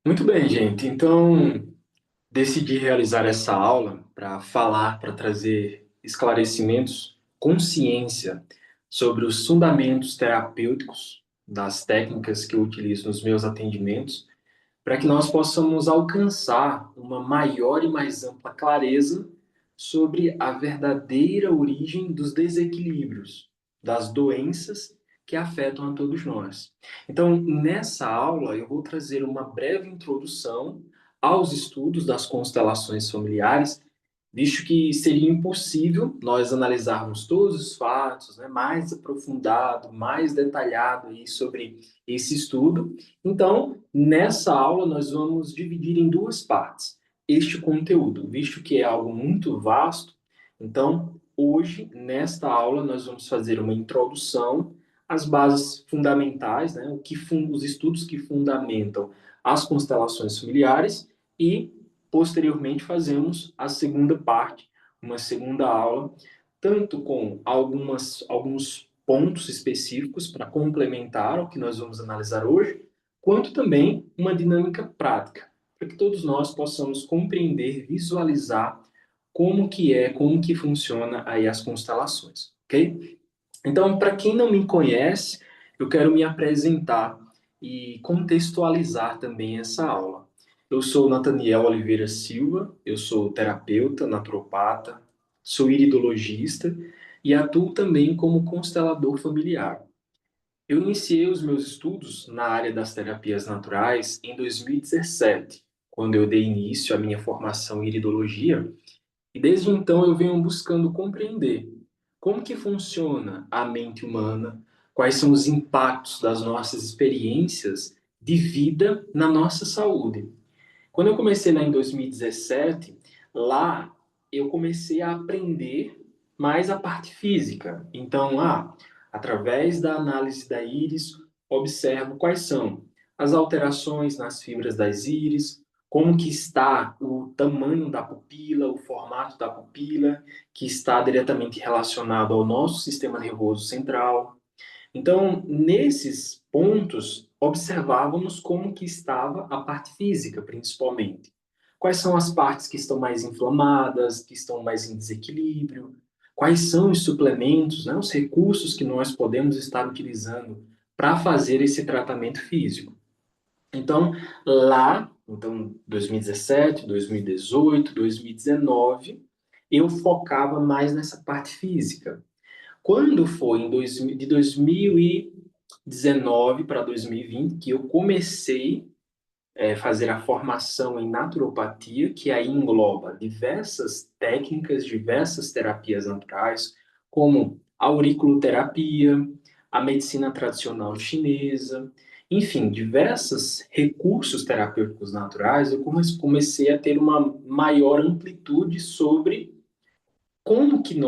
Muito bem, gente. Então, decidi realizar essa aula para falar, para trazer esclarecimentos com ciência sobre os fundamentos terapêuticos das técnicas que eu utilizo nos meus atendimentos, para que nós possamos alcançar uma maior e mais ampla clareza sobre a verdadeira origem dos desequilíbrios, das doenças que afetam a todos nós. Então, nessa aula, eu vou trazer uma breve introdução aos estudos das constelações familiares, visto que seria impossível nós analisarmos todos os fatos, né, mais aprofundado, mais detalhado aí sobre esse estudo. Então, nessa aula, nós vamos dividir em duas partes este conteúdo, visto que é algo muito vasto. Então, hoje, nesta aula, nós vamos fazer uma introdução às bases fundamentais, né, os estudos que fundamentam as constelações familiares e posteriormente fazemos a segunda parte, uma segunda aula, tanto com alguns pontos específicos para complementar o que nós vamos analisar hoje, quanto também uma dinâmica prática, para que todos nós possamos compreender, visualizar como que funciona aí as constelações, ok? Então, para quem não me conhece, eu quero me apresentar e contextualizar também essa aula. Eu sou Nathaniel Oliveira Silva, eu sou terapeuta, naturopata, sou iridologista e atuo também como constelador familiar. Eu iniciei os meus estudos na área das terapias naturais em 2017, quando eu dei início à minha formação em iridologia, e desde então eu venho buscando compreender como que funciona a mente humana, quais são os impactos das nossas experiências de vida na nossa saúde. Quando eu comecei lá em 2017, lá eu comecei a aprender mais a parte física. Então, através da análise da íris, observo quais são as alterações nas fibras das íris, como que está o tamanho da pupila, o formato da pupila, que está diretamente relacionado ao nosso sistema nervoso central. Então, nesses pontos, observávamos como que estava a parte física, principalmente. Quais são as partes que estão mais inflamadas, que estão mais em desequilíbrio? Quais são os suplementos, né, os recursos que nós podemos estar utilizando para fazer esse tratamento físico? Então, lá, 2017, 2018, 2019, eu focava mais nessa parte física. Quando foi de 2019 para 2020 que eu comecei a fazer a formação em naturopatia, que aí engloba diversas técnicas, diversas terapias naturais, como a auriculoterapia, a medicina tradicional chinesa, enfim, diversos recursos terapêuticos naturais, eu comecei a ter uma maior amplitude sobre como que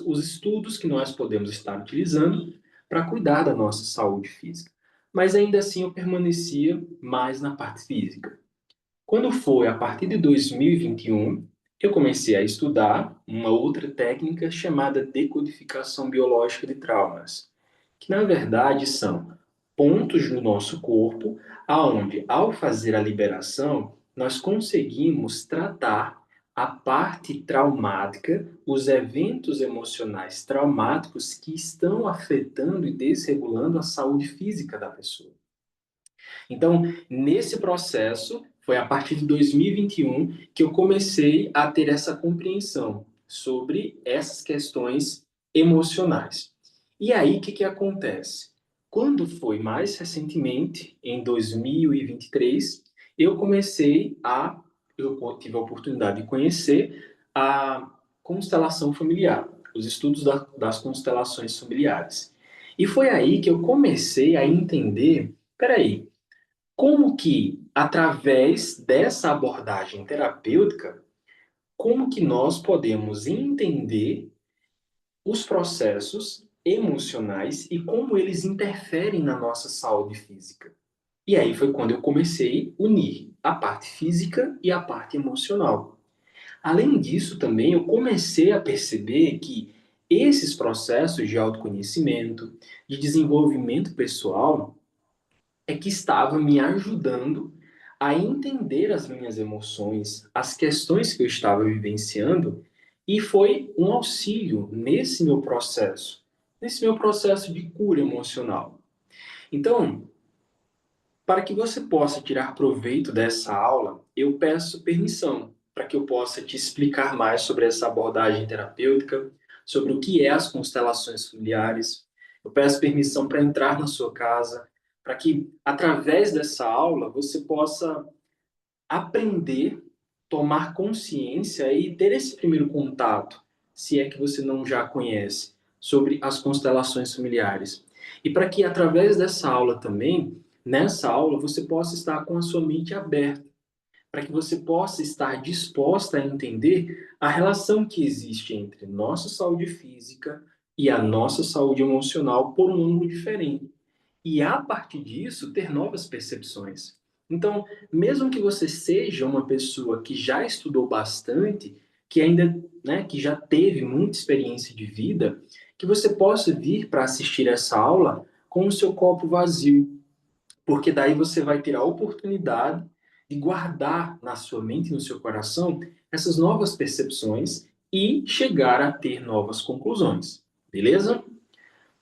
os estudos que nós podemos estar utilizando para cuidar da nossa saúde física. Mas ainda assim eu permanecia mais na parte física. Quando foi a partir de 2021, eu comecei a estudar uma outra técnica chamada decodificação biológica de traumas, que na verdade são pontos no nosso corpo aonde, ao fazer a liberação, nós conseguimos tratar a parte traumática, os eventos emocionais traumáticos que estão afetando e desregulando a saúde física da pessoa. Então, nesse processo, foi a partir de 2021 que eu comecei a ter essa compreensão sobre essas questões emocionais. E aí, o que, que acontece? Quando foi mais recentemente, em 2023, eu comecei a. Eu tive a oportunidade de conhecer a constelação familiar, os estudos das constelações familiares. E foi aí que eu comecei a entender: peraí, como que, através dessa abordagem terapêutica, como que nós podemos entender os processos emocionais e como eles interferem na nossa saúde física? E aí foi quando eu comecei a unir a parte física e a parte emocional. Além disso, também eu comecei a perceber que esses processos de autoconhecimento, de desenvolvimento pessoal, é que estava me ajudando a entender as minhas emoções, as questões que eu estava vivenciando, e foi um auxílio nesse meu processo de cura emocional. Então, para que você possa tirar proveito dessa aula, eu peço permissão para que eu possa te explicar mais sobre essa abordagem terapêutica, sobre o que é as constelações familiares. Eu peço permissão para entrar na sua casa, para que através dessa aula você possa aprender, tomar consciência e ter esse primeiro contato, se é que você não já conhece, sobre as constelações familiares. E para que através dessa aula também, nessa aula, você possa estar com a sua mente aberta, para que você possa estar disposta a entender a relação que existe entre nossa saúde física e a nossa saúde emocional por um ângulo diferente e a partir disso ter novas percepções. Então, mesmo que você seja uma pessoa que já estudou bastante, que ainda, né, que já teve muita experiência de vida, que você possa vir para assistir essa aula com o seu copo vazio, porque daí você vai ter a oportunidade de guardar na sua mente e no seu coração essas novas percepções e chegar a ter novas conclusões. Beleza?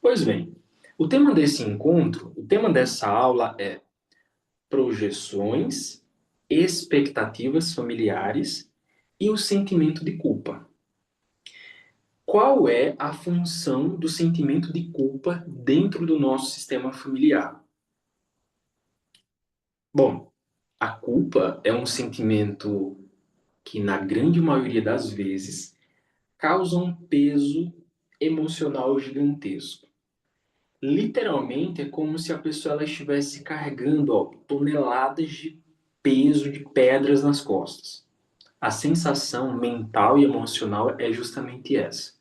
Pois bem, o tema desse encontro, o tema dessa aula é projeções, expectativas familiares e o sentimento de culpa. Qual é a função do sentimento de culpa dentro do nosso sistema familiar? Bom, a culpa é um sentimento que, na grande maioria das vezes, causa um peso emocional gigantesco. Literalmente é como se a pessoa ela estivesse carregando, ó, toneladas de peso de pedras nas costas. A sensação mental e emocional é justamente essa.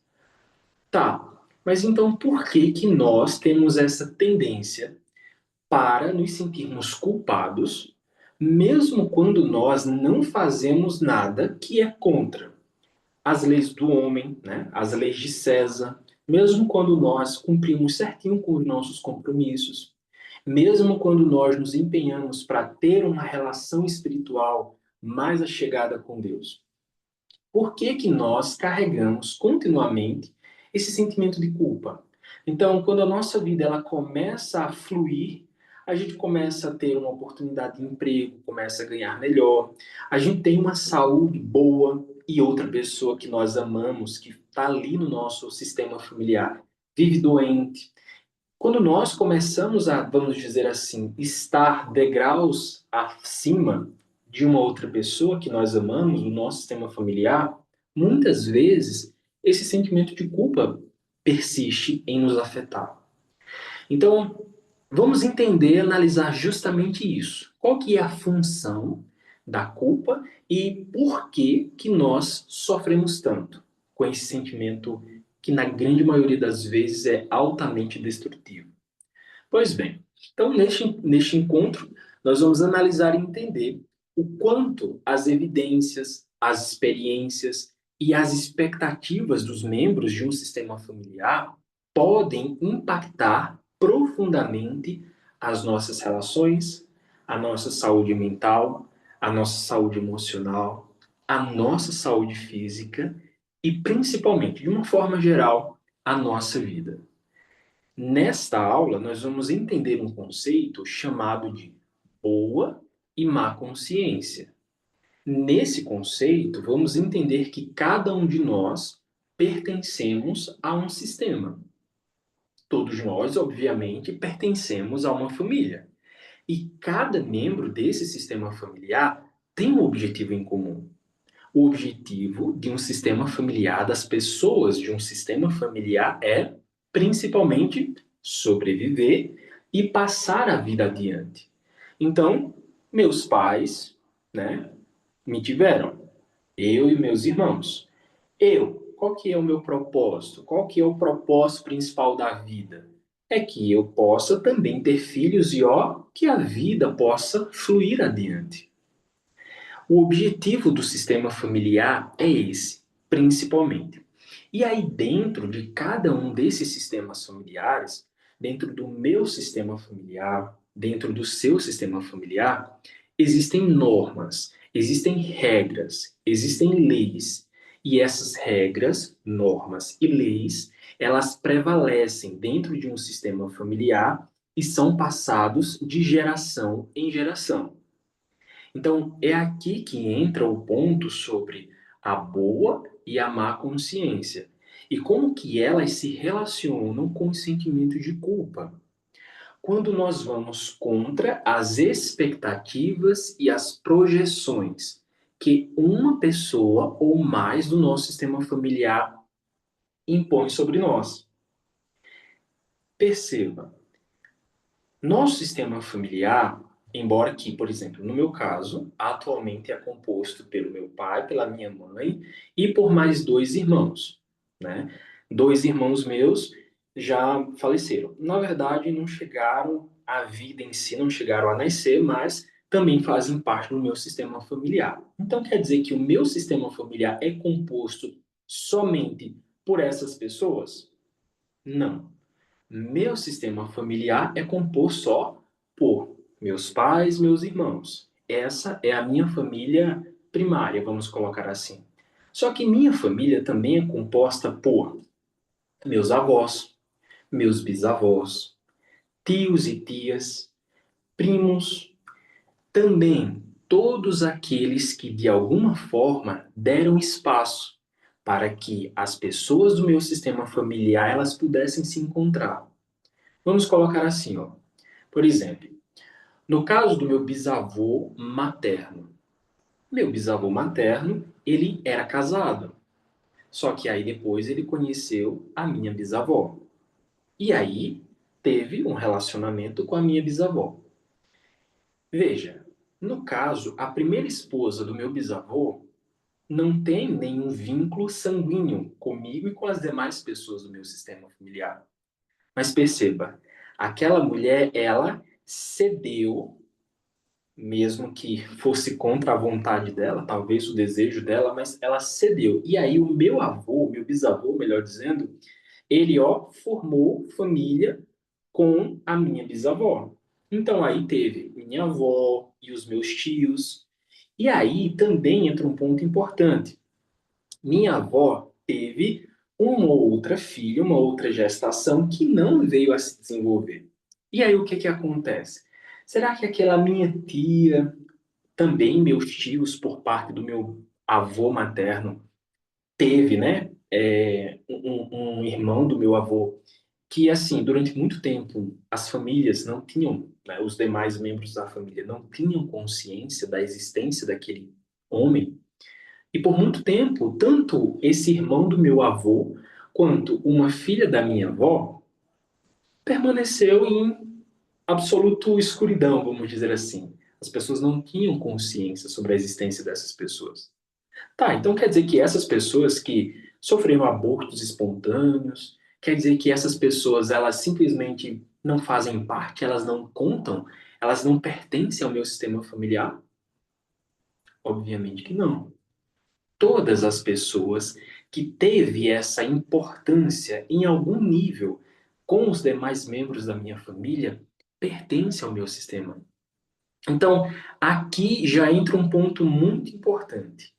Tá, mas então por que que nós temos essa tendência para nos sentirmos culpados, mesmo quando nós não fazemos nada que é contra as leis do homem, né? As leis de César, mesmo quando nós cumprimos certinho com os nossos compromissos, mesmo quando nós nos empenhamos para ter uma relação espiritual mais achegada com Deus? Por que que nós carregamos continuamente esse sentimento de culpa? Então, quando a nossa vida ela começa a fluir, a gente começa a ter uma oportunidade de emprego, começa a ganhar melhor, a gente tem uma saúde boa e outra pessoa que nós amamos, que está ali no nosso sistema familiar, vive doente. Quando nós começamos a, vamos dizer assim, estar degraus acima de uma outra pessoa que nós amamos, no nosso sistema familiar, muitas vezes esse sentimento de culpa persiste em nos afetar. Então, vamos entender e analisar justamente isso. Qual que é a função da culpa e por que que nós sofremos tanto com esse sentimento que na grande maioria das vezes é altamente destrutivo? Pois bem, então neste encontro nós vamos analisar e entender o quanto as evidências, as experiências e as expectativas dos membros de um sistema familiar podem impactar profundamente as nossas relações, a nossa saúde mental, a nossa saúde emocional, a nossa saúde física e, principalmente, de uma forma geral, a nossa vida. Nesta aula, nós vamos entender um conceito chamado de boa e má consciência. Nesse conceito, vamos entender que cada um de nós pertencemos a um sistema. Todos nós, obviamente, pertencemos a uma família. E cada membro desse sistema familiar tem um objetivo em comum. O objetivo de um sistema familiar, das pessoas de um sistema familiar, é principalmente sobreviver e passar a vida adiante. Então, meus pais, né, me tiveram, eu e meus irmãos. Qual que é o meu propósito? Qual que é o propósito principal da vida? É que eu possa também ter filhos e ó, que a vida possa fluir adiante. O objetivo do sistema familiar é esse, principalmente. E aí, dentro de cada um desses sistemas familiares, dentro do meu sistema familiar, dentro do seu sistema familiar, existem normas, existem regras, existem leis. E essas regras, normas e leis, elas prevalecem dentro de um sistema familiar e são passados de geração em geração. Então, é aqui que entra o ponto sobre a boa e a má consciência e como que elas se relacionam com o sentimento de culpa. Quando nós vamos contra as expectativas e as projeções que uma pessoa ou mais do nosso sistema familiar impõe sobre nós. Perceba, nosso sistema familiar, embora que, por exemplo, no meu caso, atualmente é composto pelo meu pai, pela minha mãe e por mais dois irmãos, né? Dois irmãos meus já faleceram. Na verdade, não chegaram à vida em si, não chegaram a nascer, mas também fazem parte do meu sistema familiar. Então, quer dizer que o meu sistema familiar é composto somente por essas pessoas? Não. Meu sistema familiar é composto só por meus pais, meus irmãos. Essa é a minha família primária, vamos colocar assim. Só que minha família também é composta por meus avós, meus bisavós, tios e tias, primos, também todos aqueles que de alguma forma deram espaço para que as pessoas do meu sistema familiar elas pudessem se encontrar. Vamos colocar assim, ó. Por exemplo, no caso do meu bisavô materno, ele era casado. Só que aí depois ele conheceu a minha bisavó. E aí teve um relacionamento com a minha bisavó. Veja, no caso, a primeira esposa do meu bisavô não tem nenhum vínculo sanguíneo comigo e com as demais pessoas do meu sistema familiar. Mas perceba, aquela mulher, ela cedeu mesmo que fosse contra a vontade dela, talvez o desejo dela, mas ela cedeu. E aí o meu avô, meu bisavô, melhor dizendo, ele ó formou família com a minha bisavó. Então aí teve minha avó e os meus tios. E aí também entra um ponto importante. Minha avó teve uma outra filha, uma outra gestação que não veio a se desenvolver. E aí o que que acontece? Será que aquela minha tia, também meus tios, por parte do meu avô materno, teve, né, um irmão do meu avô que, assim, durante muito tempo, as famílias não tinham, né, os demais membros da família não tinham consciência da existência daquele homem. E por muito tempo, tanto esse irmão do meu avô quanto uma filha da minha avó permaneceu em absoluto escuridão, vamos dizer assim. As pessoas não tinham consciência sobre a existência dessas pessoas. Tá, então quer dizer que essas pessoas que sofreram abortos espontâneos, quer dizer que essas pessoas elas simplesmente não fazem parte, elas não contam, elas não pertencem ao meu sistema familiar? Obviamente que não. Todas as pessoas que teve essa importância em algum nível com os demais membros da minha família pertencem ao meu sistema. Então, aqui já entra um ponto muito importante.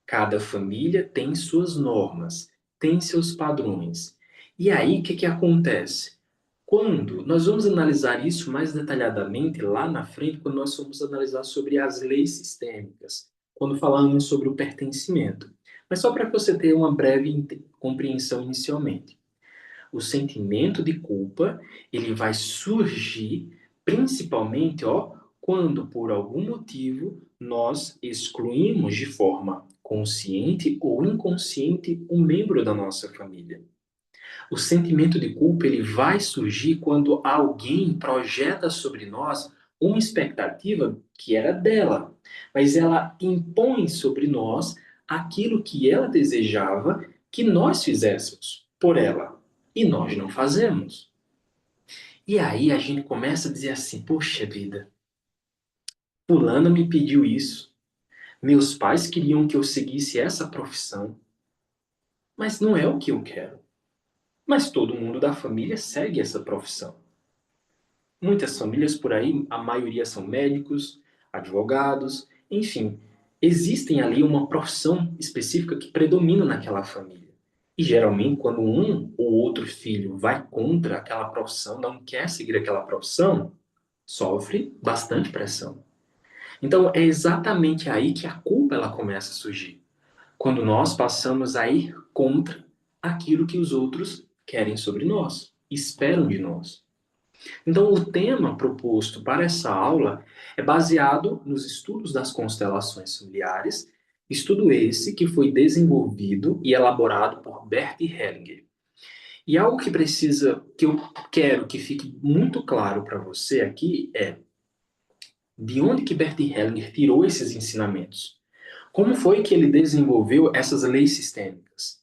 Cada família tem suas normas, tem seus padrões. E aí, o que que acontece? Quando nós vamos analisar isso mais detalhadamente lá na frente, quando nós vamos analisar sobre as leis sistêmicas, quando falamos sobre o pertencimento. Mas só para que você tenha uma breve compreensão inicialmente. O sentimento de culpa, ele vai surgir principalmente, ó, quando por algum motivo nós excluímos de forma consciente ou inconsciente um membro da nossa família. O sentimento de culpa ele vai surgir quando alguém projeta sobre nós uma expectativa que era dela, mas ela impõe sobre nós aquilo que ela desejava que nós fizéssemos por ela e nós não fazemos. E aí a gente começa a dizer assim: poxa vida, fulana me pediu isso, meus pais queriam que eu seguisse essa profissão, mas não é o que eu quero. Mas todo mundo da família segue essa profissão. Muitas famílias por aí, a maioria são médicos, advogados, enfim, existem ali uma profissão específica que predomina naquela família. E geralmente, quando um ou outro filho vai contra aquela profissão, não quer seguir aquela profissão, sofre bastante pressão. Então, é exatamente aí que a culpa ela começa a surgir. Quando nós passamos a ir contra aquilo que os outros querem sobre nós, esperam de nós. Então, o tema proposto para essa aula é baseado nos estudos das constelações familiares, estudo esse que foi desenvolvido e elaborado por Bert Hellinger. E algo que eu quero que fique muito claro para você aqui é de onde que Bert Hellinger tirou esses ensinamentos? Como foi que ele desenvolveu essas leis sistêmicas?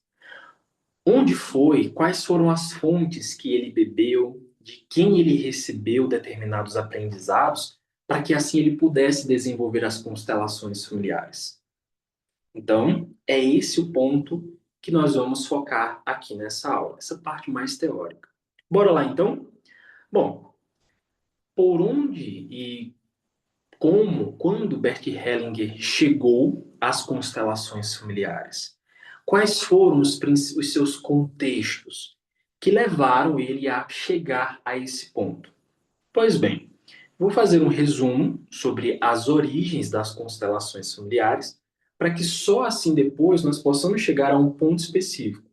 Onde foi? Quais foram as fontes que ele bebeu? De quem ele recebeu determinados aprendizados para que assim ele pudesse desenvolver as constelações familiares? Então, é esse o ponto que nós vamos focar aqui nessa aula, essa parte mais teórica. Bora lá então? Bom, por onde e como, quando Bert Hellinger chegou às constelações familiares? Quais foram os seus contextos que levaram ele a chegar a esse ponto? Pois bem, vou fazer um resumo sobre as origens das constelações familiares, para que só assim depois nós possamos chegar a um ponto específico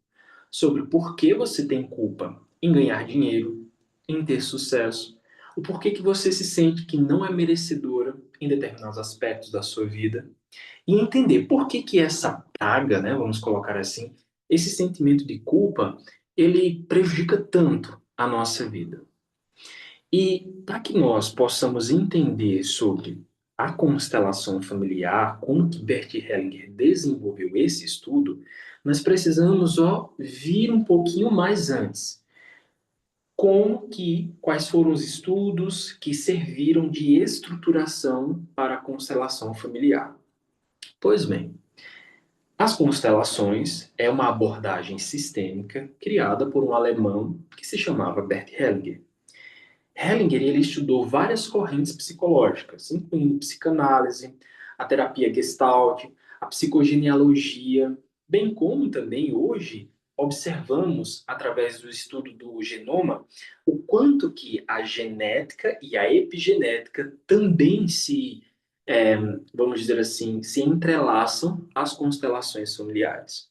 sobre por que você tem culpa em ganhar dinheiro, em ter sucesso, o porquê que você se sente que não é merecedora em determinados aspectos da sua vida e entender por que que essa praga, né, vamos colocar assim, esse sentimento de culpa, ele prejudica tanto a nossa vida. E para que nós possamos entender sobre a constelação familiar, como que Bert Hellinger desenvolveu esse estudo, nós precisamos vir um pouquinho mais antes. Quais foram os estudos que serviram de estruturação para a constelação familiar? Pois bem, as constelações é uma abordagem sistêmica criada por um alemão que se chamava Bert Hellinger. Hellinger ele estudou várias correntes psicológicas, incluindo psicanálise, a terapia Gestalt, a psicogenealogia, bem como também hoje observamos, através do estudo do genoma, o quanto que a genética e a epigenética também é, vamos dizer assim, se entrelaçam às constelações familiares.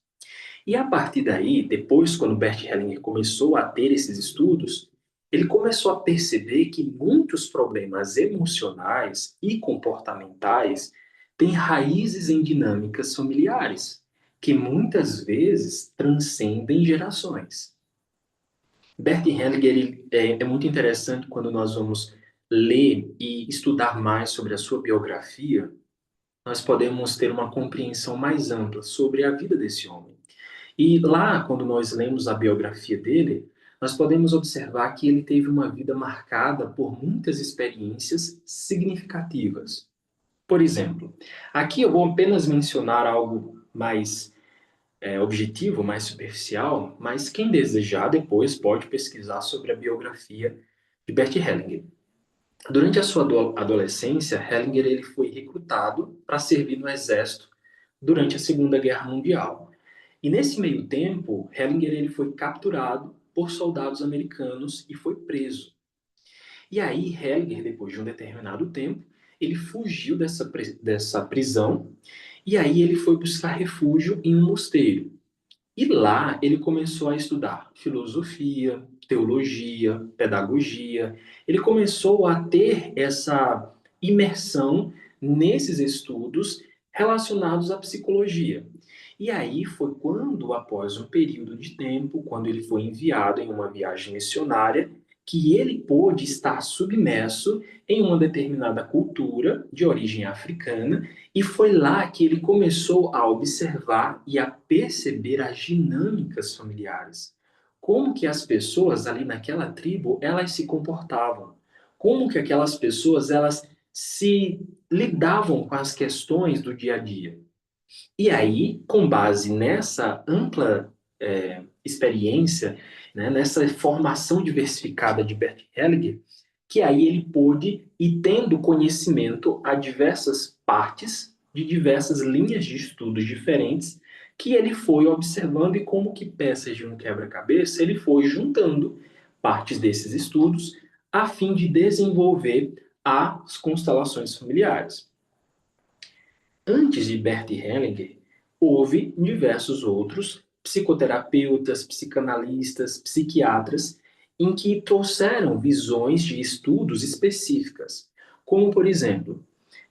E a partir daí, depois, quando Bert Hellinger começou a ter esses estudos, ele começou a perceber que muitos problemas emocionais e comportamentais têm raízes em dinâmicas familiares, que muitas vezes transcendem gerações. Bert Hellinger é muito interessante quando nós vamos ler e estudar mais sobre a sua biografia, nós podemos ter uma compreensão mais ampla sobre a vida desse homem. E lá, quando nós lemos a biografia dele, nós podemos observar que ele teve uma vida marcada por muitas experiências significativas. Por exemplo, aqui eu vou apenas mencionar algo mais objetivo, mais superficial, mas quem desejar depois pode pesquisar sobre a biografia de Bert Hellinger. Durante a sua adolescência, Hellinger ele foi recrutado para servir no exército durante a Segunda Guerra Mundial. E nesse meio tempo, Hellinger ele foi capturado por soldados americanos e foi preso. E aí, Hellinger, depois de um determinado tempo, ele fugiu dessa prisão e aí ele foi buscar refúgio em um mosteiro. E lá ele começou a estudar filosofia, teologia, pedagogia. Ele começou a ter essa imersão nesses estudos relacionados à psicologia. E aí foi quando, após um período de tempo, quando ele foi enviado em uma viagem missionária, que ele pôde estar submerso em uma determinada cultura de origem africana, e foi lá que ele começou a observar e a perceber as dinâmicas familiares. Como que as pessoas ali naquela tribo, elas se comportavam. Como que aquelas pessoas, elas se lidavam com as questões do dia a dia. E aí, com base nessa ampla experiência, né, nessa formação diversificada de Bert Hellinger, que aí ele pôde ir tendo conhecimento a diversas partes de diversas linhas de estudos diferentes que ele foi observando e como que peças de um quebra-cabeça ele foi juntando partes desses estudos a fim de desenvolver as constelações familiares. Antes de Bert Hellinger, houve diversos outros psicoterapeutas, psicanalistas, psiquiatras, em que trouxeram visões de estudos específicas, como, por exemplo,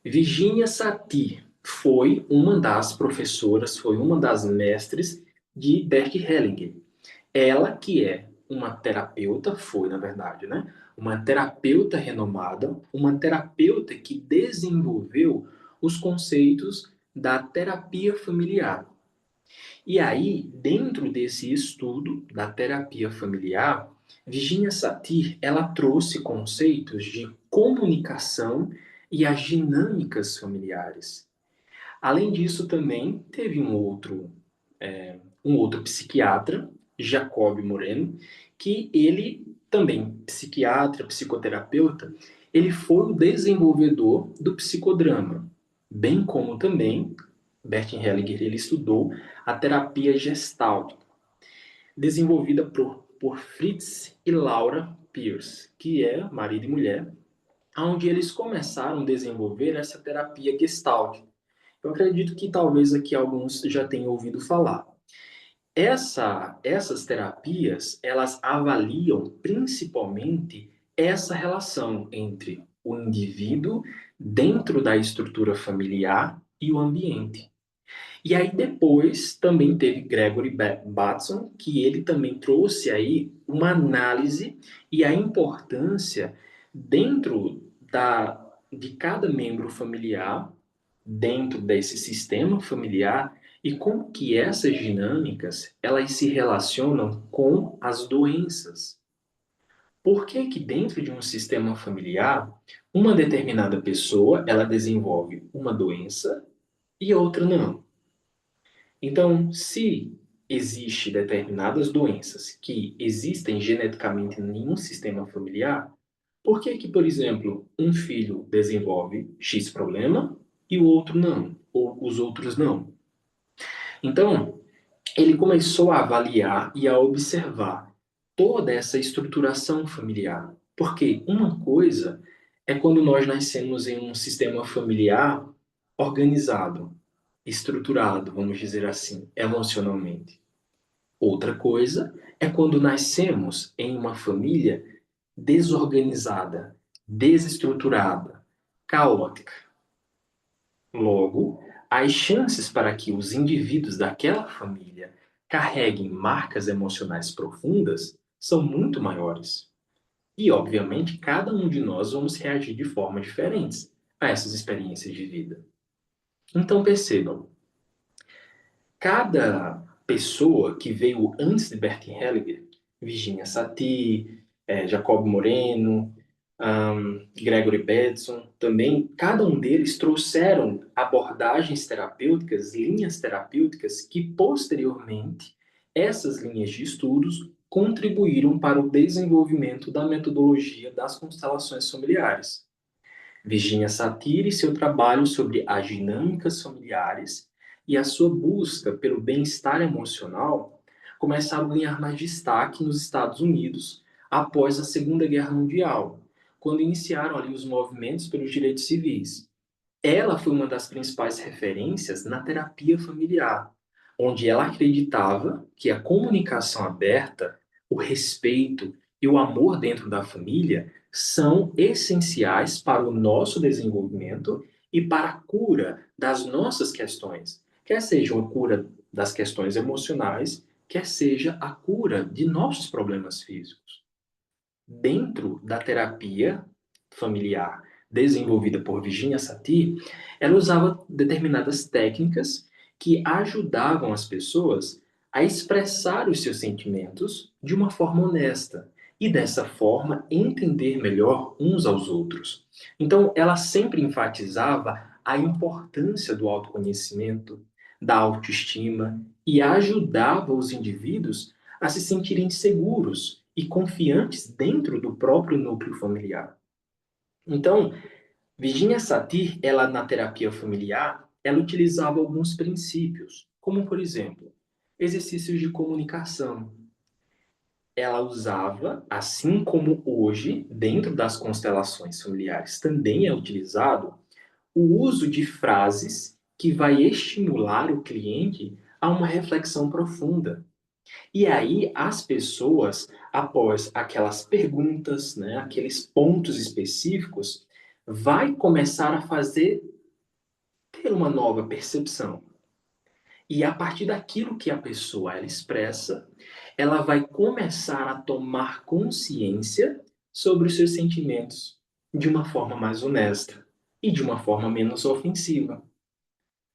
Virginia Satir foi uma das professoras, foi uma das mestres de Bert Hellinger. Ela que é uma terapeuta, foi na verdade, né? Uma terapeuta renomada, uma terapeuta que desenvolveu os conceitos da terapia familiar. E aí, dentro desse estudo da terapia familiar, Virginia Satir, ela trouxe conceitos de comunicação e as dinâmicas familiares. Além disso, também teve um outro psiquiatra, Jacob Moreno, que ele também, psiquiatra, psicoterapeuta, ele foi o desenvolvedor do psicodrama, bem como também Bert Hellinger, ele estudou a terapia gestalt, desenvolvida por Fritz e Laura Pierce, que é marido e mulher, onde eles começaram a desenvolver essa terapia gestalt. Eu acredito que talvez aqui alguns já tenham ouvido falar. Essas terapias, elas avaliam principalmente essa relação entre o indivíduo dentro da estrutura familiar e o ambiente. E aí depois também teve Gregory Bateson, que ele também trouxe aí uma análise e a importância dentro de cada membro familiar, dentro desse sistema familiar, e como que essas dinâmicas elas se relacionam com as doenças. Por que que dentro de um sistema familiar, uma determinada pessoa ela desenvolve uma doença e outra não? Então, se existe determinadas doenças que existem geneticamente em um sistema familiar, por que que, por exemplo, um filho desenvolve X problema e o outro não, ou os outros não? Então, ele começou a avaliar e a observar toda essa estruturação familiar. Porque uma coisa é quando nós nascemos em um sistema familiar organizado, estruturado, vamos dizer assim, emocionalmente. Outra coisa é quando nascemos em uma família desorganizada, desestruturada, caótica. Logo, as chances para que os indivíduos daquela família carreguem marcas emocionais profundas são muito maiores. E, obviamente, cada um de nós vamos reagir de formas diferentes a essas experiências de vida. Então, percebam, cada pessoa que veio antes de Bert Hellinger, Virginia Satir, Jacob Moreno, Gregory Bateson, também, cada um deles trouxeram abordagens terapêuticas, linhas terapêuticas que posteriormente essas linhas de estudos contribuíram para o desenvolvimento da metodologia das constelações familiares. Virginia Satir e seu trabalho sobre as dinâmicas familiares e a sua busca pelo bem-estar emocional começaram a ganhar mais destaque nos Estados Unidos após a Segunda Guerra Mundial, quando iniciaram ali os movimentos pelos direitos civis. Ela foi uma das principais referências na terapia familiar, onde ela acreditava que a comunicação aberta, o respeito e o amor dentro da família são essenciais para o nosso desenvolvimento e para a cura das nossas questões, quer seja a cura das questões emocionais, quer seja a cura de nossos problemas físicos. Dentro da terapia familiar desenvolvida por Virginia Satir, ela usava determinadas técnicas que ajudavam as pessoas a expressar os seus sentimentos de uma forma honesta e dessa forma entender melhor uns aos outros. Então, ela sempre enfatizava a importância do autoconhecimento, da autoestima e ajudava os indivíduos a se sentirem seguros e confiantes dentro do próprio núcleo familiar. Então, Virginia Satir, ela na terapia familiar, ela utilizava alguns princípios, como por exemplo, exercícios de comunicação. Ela usava, assim como hoje, dentro das constelações familiares, também é utilizado o uso de frases que vai estimular o cliente a uma reflexão profunda. E aí as pessoas, após aquelas perguntas, né, aqueles pontos específicos, vai começar a ter uma nova percepção. E a partir daquilo que a pessoa ela expressa, ela vai começar a tomar consciência sobre os seus sentimentos de uma forma mais honesta e de uma forma menos ofensiva.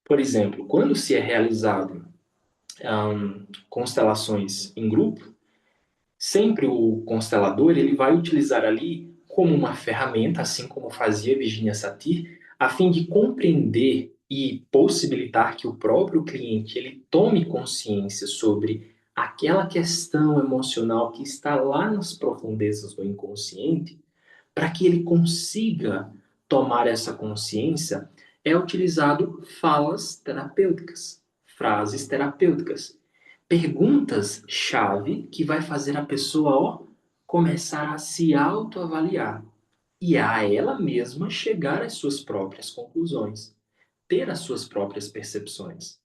Por exemplo, quando se é realizado constelações em grupo, sempre o constelador ele vai utilizar ali como uma ferramenta, assim como fazia Virginia Satir, a fim de compreender e possibilitar que o próprio cliente ele tome consciência sobre aquela questão emocional que está lá nas profundezas do inconsciente, para que ele consiga tomar essa consciência, é utilizado falas terapêuticas, frases terapêuticas, perguntas-chave que vai fazer a pessoa começar a se autoavaliar e a ela mesma chegar às suas próprias conclusões, ter as suas próprias percepções.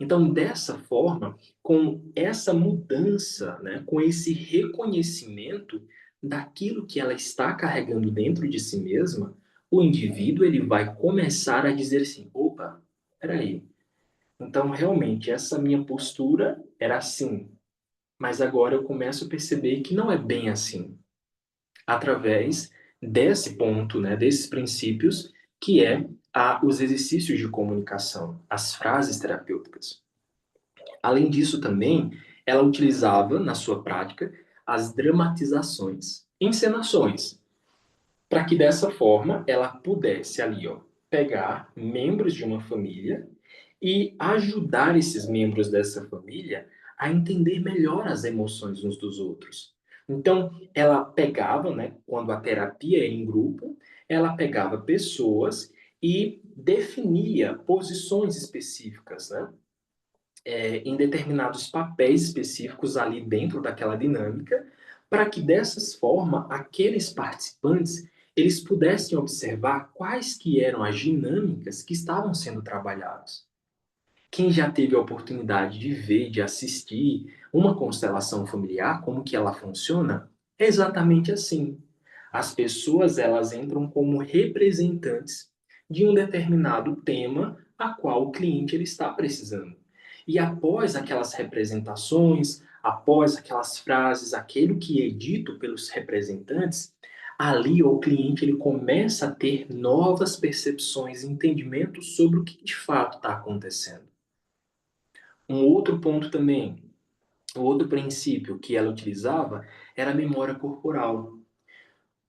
Então, dessa forma, com essa mudança, né, com esse reconhecimento daquilo que ela está carregando dentro de si mesma, o indivíduo ele vai começar a dizer assim: opa, peraí, então realmente essa minha postura era assim, mas agora eu começo a perceber que não é bem assim, através desse ponto, né, desses princípios, que é os exercícios de comunicação, as frases terapêuticas. Além disso, também, ela utilizava, na sua prática, as dramatizações, encenações, para que dessa forma ela pudesse ali, pegar membros de uma família e ajudar esses membros dessa família a entender melhor as emoções uns dos outros. Então, ela pegava, né, quando a terapia é em grupo, ela pegava pessoas e definia posições específicas, né? Em determinados papéis específicos ali dentro daquela dinâmica, para que dessas forma aqueles participantes eles pudessem observar quais que eram as dinâmicas que estavam sendo trabalhadas. Quem já teve a oportunidade de ver, de assistir uma constelação familiar, como que ela funciona, é exatamente assim. As pessoas elas entram como representantes de um determinado tema a qual o cliente ele está precisando. E após aquelas representações, após aquelas frases, aquilo que é dito pelos representantes, ali o cliente ele começa a ter novas percepções e entendimentos sobre o que de fato está acontecendo. Um outro ponto também, o outro princípio que ela utilizava era a memória corporal.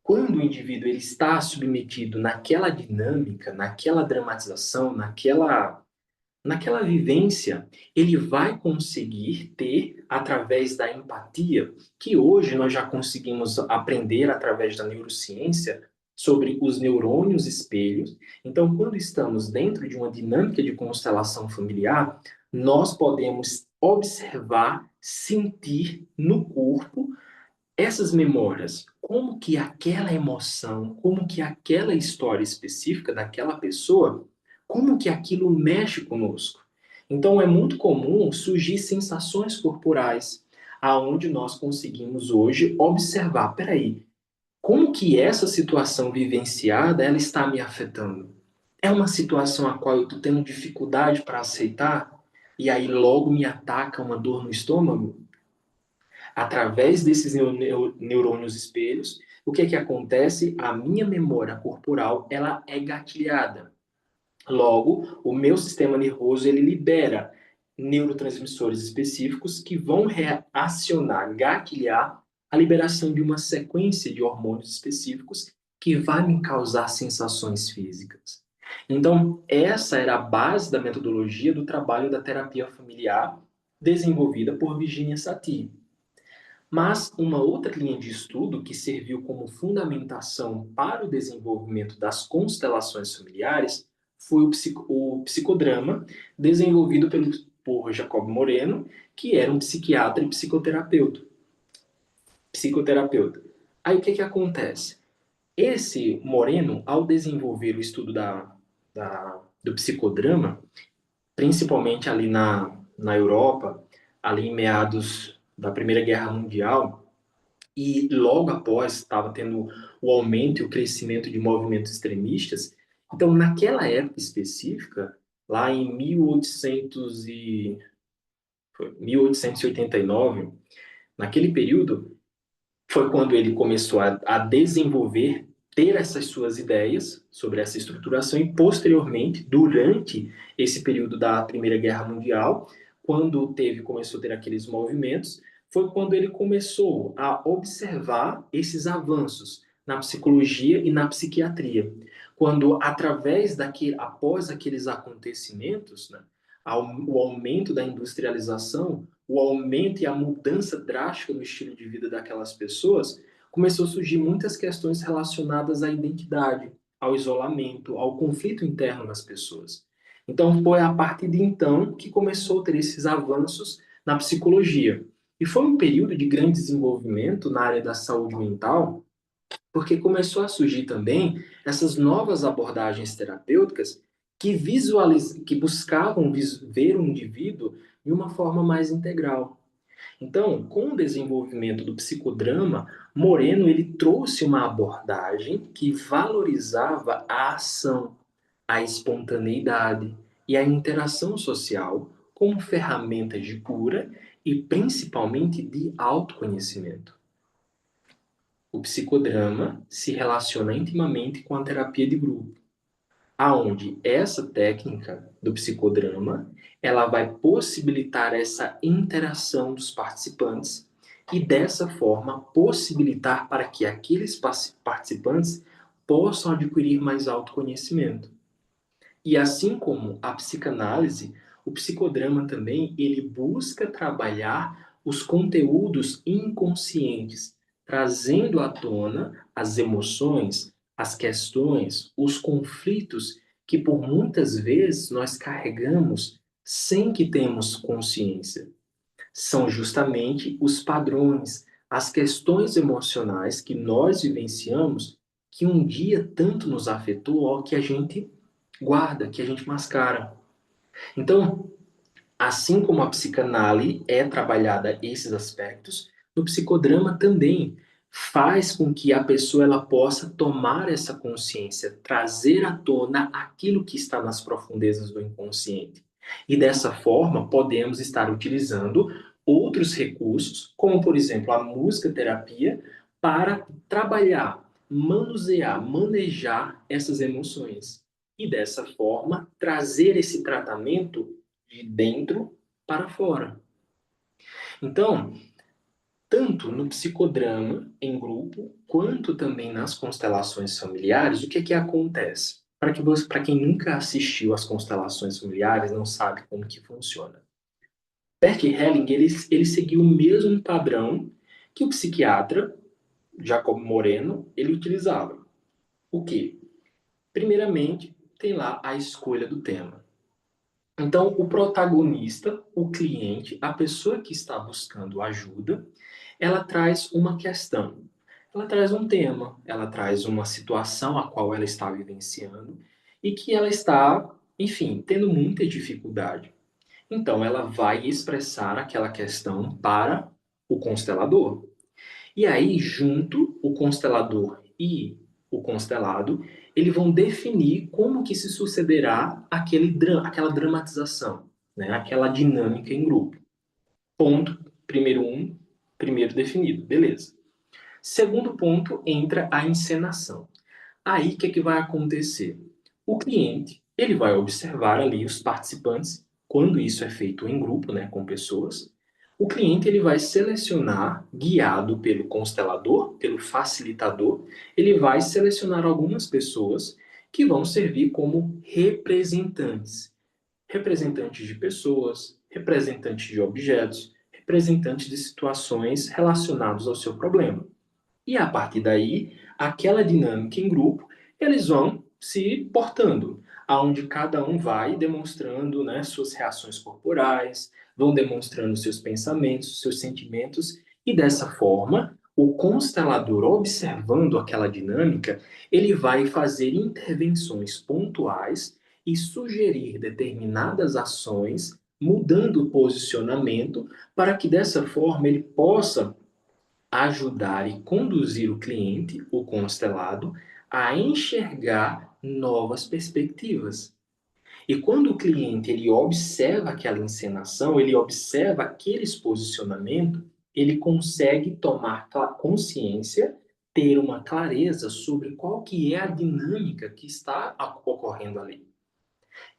Quando o indivíduo ele está submetido naquela dinâmica, naquela dramatização, naquela vivência, ele vai conseguir ter, através da empatia, que hoje nós já conseguimos aprender através da neurociência, sobre os neurônios espelhos. Então, quando estamos dentro de uma dinâmica de constelação familiar, nós podemos observar, sentir no corpo essas memórias, como que aquela emoção, como que aquela história específica daquela pessoa, como que aquilo mexe conosco. Então é muito comum surgir sensações corporais, aonde nós conseguimos hoje observar, peraí, como que essa situação vivenciada ela está me afetando? É uma situação a qual eu estou tendo dificuldade para aceitar e aí logo me ataca uma dor no estômago? Através desses neurônios espelhos, o que é que acontece? A minha memória corporal, ela é gatilhada. Logo, o meu sistema nervoso, ele libera neurotransmissores específicos que vão reacionar, gatilhar a liberação de uma sequência de hormônios específicos que vai me causar sensações físicas. Então, essa era a base da metodologia do trabalho da terapia familiar desenvolvida por Virginia Satir. Mas uma outra linha de estudo que serviu como fundamentação para o desenvolvimento das constelações familiares foi o psicodrama, desenvolvido por Jacob Moreno, que era um psiquiatra e psicoterapeuta. Aí o que acontece? Esse Moreno, ao desenvolver o estudo do psicodrama, principalmente ali na Europa, ali em meados da Primeira Guerra Mundial, e logo após estava tendo o aumento e o crescimento de movimentos extremistas. Então, naquela época específica, lá em 1889, naquele período, foi quando ele começou a desenvolver, ter essas suas ideias sobre essa estruturação e, posteriormente, durante esse período da Primeira Guerra Mundial, quando começou a ter aqueles movimentos, foi quando ele começou a observar esses avanços na psicologia e na psiquiatria. Quando, após aqueles acontecimentos, né, o aumento da industrialização, o aumento e a mudança drástica no estilo de vida daquelas pessoas, começou a surgir muitas questões relacionadas à identidade, ao isolamento, ao conflito interno das pessoas. Então, foi a partir de então que começou a ter esses avanços na psicologia. E foi um período de grande desenvolvimento na área da saúde mental, porque começou a surgir também essas novas abordagens terapêuticas que buscavam ver o indivíduo de uma forma mais integral. Então, com o desenvolvimento do psicodrama, Moreno ele trouxe uma abordagem que valorizava a ação, a espontaneidade e a interação social como ferramentas de cura e principalmente de autoconhecimento. O psicodrama se relaciona intimamente com a terapia de grupo, aonde essa técnica do psicodrama, ela vai possibilitar essa interação dos participantes e dessa forma possibilitar para que aqueles participantes possam adquirir mais autoconhecimento. E assim como a psicanálise, o psicodrama também ele busca trabalhar os conteúdos inconscientes, trazendo à tona as emoções, as questões, os conflitos que por muitas vezes nós carregamos sem que temos consciência. São justamente os padrões, as questões emocionais que nós vivenciamos que um dia tanto nos afetou, ou que a gente guarda, que a gente mascara. Então, assim como a psicanálise é trabalhada esses aspectos, no psicodrama também faz com que a pessoa ela possa tomar essa consciência, trazer à tona aquilo que está nas profundezas do inconsciente. E dessa forma, podemos estar utilizando outros recursos, como por exemplo a música terapia, para trabalhar, manusear, manejar essas emoções. E dessa forma, trazer esse tratamento de dentro para fora. Então, tanto no psicodrama em grupo, quanto também nas constelações familiares, o que acontece? Para quem nunca assistiu às constelações familiares, não sabe como que funciona. Bert Helling, ele seguiu o mesmo padrão que o psiquiatra Jacob Moreno, ele utilizava. O quê? Primeiramente, tem lá a escolha do tema. Então, o protagonista, o cliente, a pessoa que está buscando ajuda, ela traz uma questão, ela traz um tema, ela traz uma situação a qual ela está vivenciando e que ela está, enfim, tendo muita dificuldade. Então, ela vai expressar aquela questão para o constelador. E aí, junto, o constelador e o constelado, eles vão definir como que se sucederá aquela dramatização, né? Aquela dinâmica em grupo. Ponto, primeiro definido, beleza. Segundo ponto, entra a encenação. Aí, o que vai acontecer? O cliente, ele vai observar ali os participantes, quando isso é feito em grupo, né, com pessoas, o cliente ele vai selecionar, guiado pelo constelador, pelo facilitador, ele vai selecionar algumas pessoas que vão servir como representantes. Representantes de pessoas, representantes de objetos, representantes de situações relacionadas ao seu problema. E a partir daí, aquela dinâmica em grupo, eles vão se portando, aonde cada um vai demonstrando, né, suas reações corporais, vão demonstrando seus pensamentos, seus sentimentos, e dessa forma, o constelador, observando aquela dinâmica, ele vai fazer intervenções pontuais e sugerir determinadas ações, mudando o posicionamento, para que dessa forma ele possa ajudar e conduzir o cliente, o constelado, a enxergar novas perspectivas. E quando o cliente ele observa aquela encenação, ele observa aqueles posicionamentos, ele consegue tomar consciência, ter uma clareza sobre qual que é a dinâmica que está ocorrendo ali.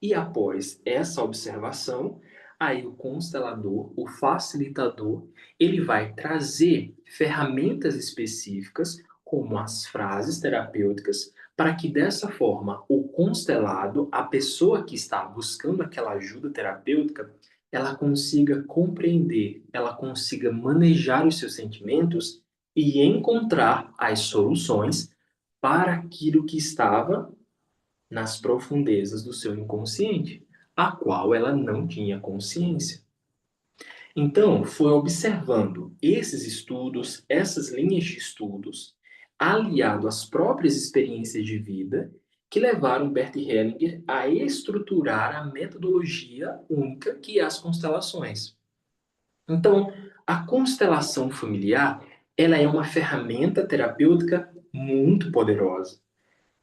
E após essa observação, aí o constelador, o facilitador, ele vai trazer ferramentas específicas, como as frases terapêuticas, para que dessa forma o constelado, a pessoa que está buscando aquela ajuda terapêutica, ela consiga compreender, ela consiga manejar os seus sentimentos e encontrar as soluções para aquilo que estava nas profundezas do seu inconsciente, a qual ela não tinha consciência. Então, foi observando esses estudos, essas linhas de estudos, aliado às próprias experiências de vida, que levaram Bert Hellinger a estruturar a metodologia única que é as constelações. Então, a constelação familiar, ela é uma ferramenta terapêutica muito poderosa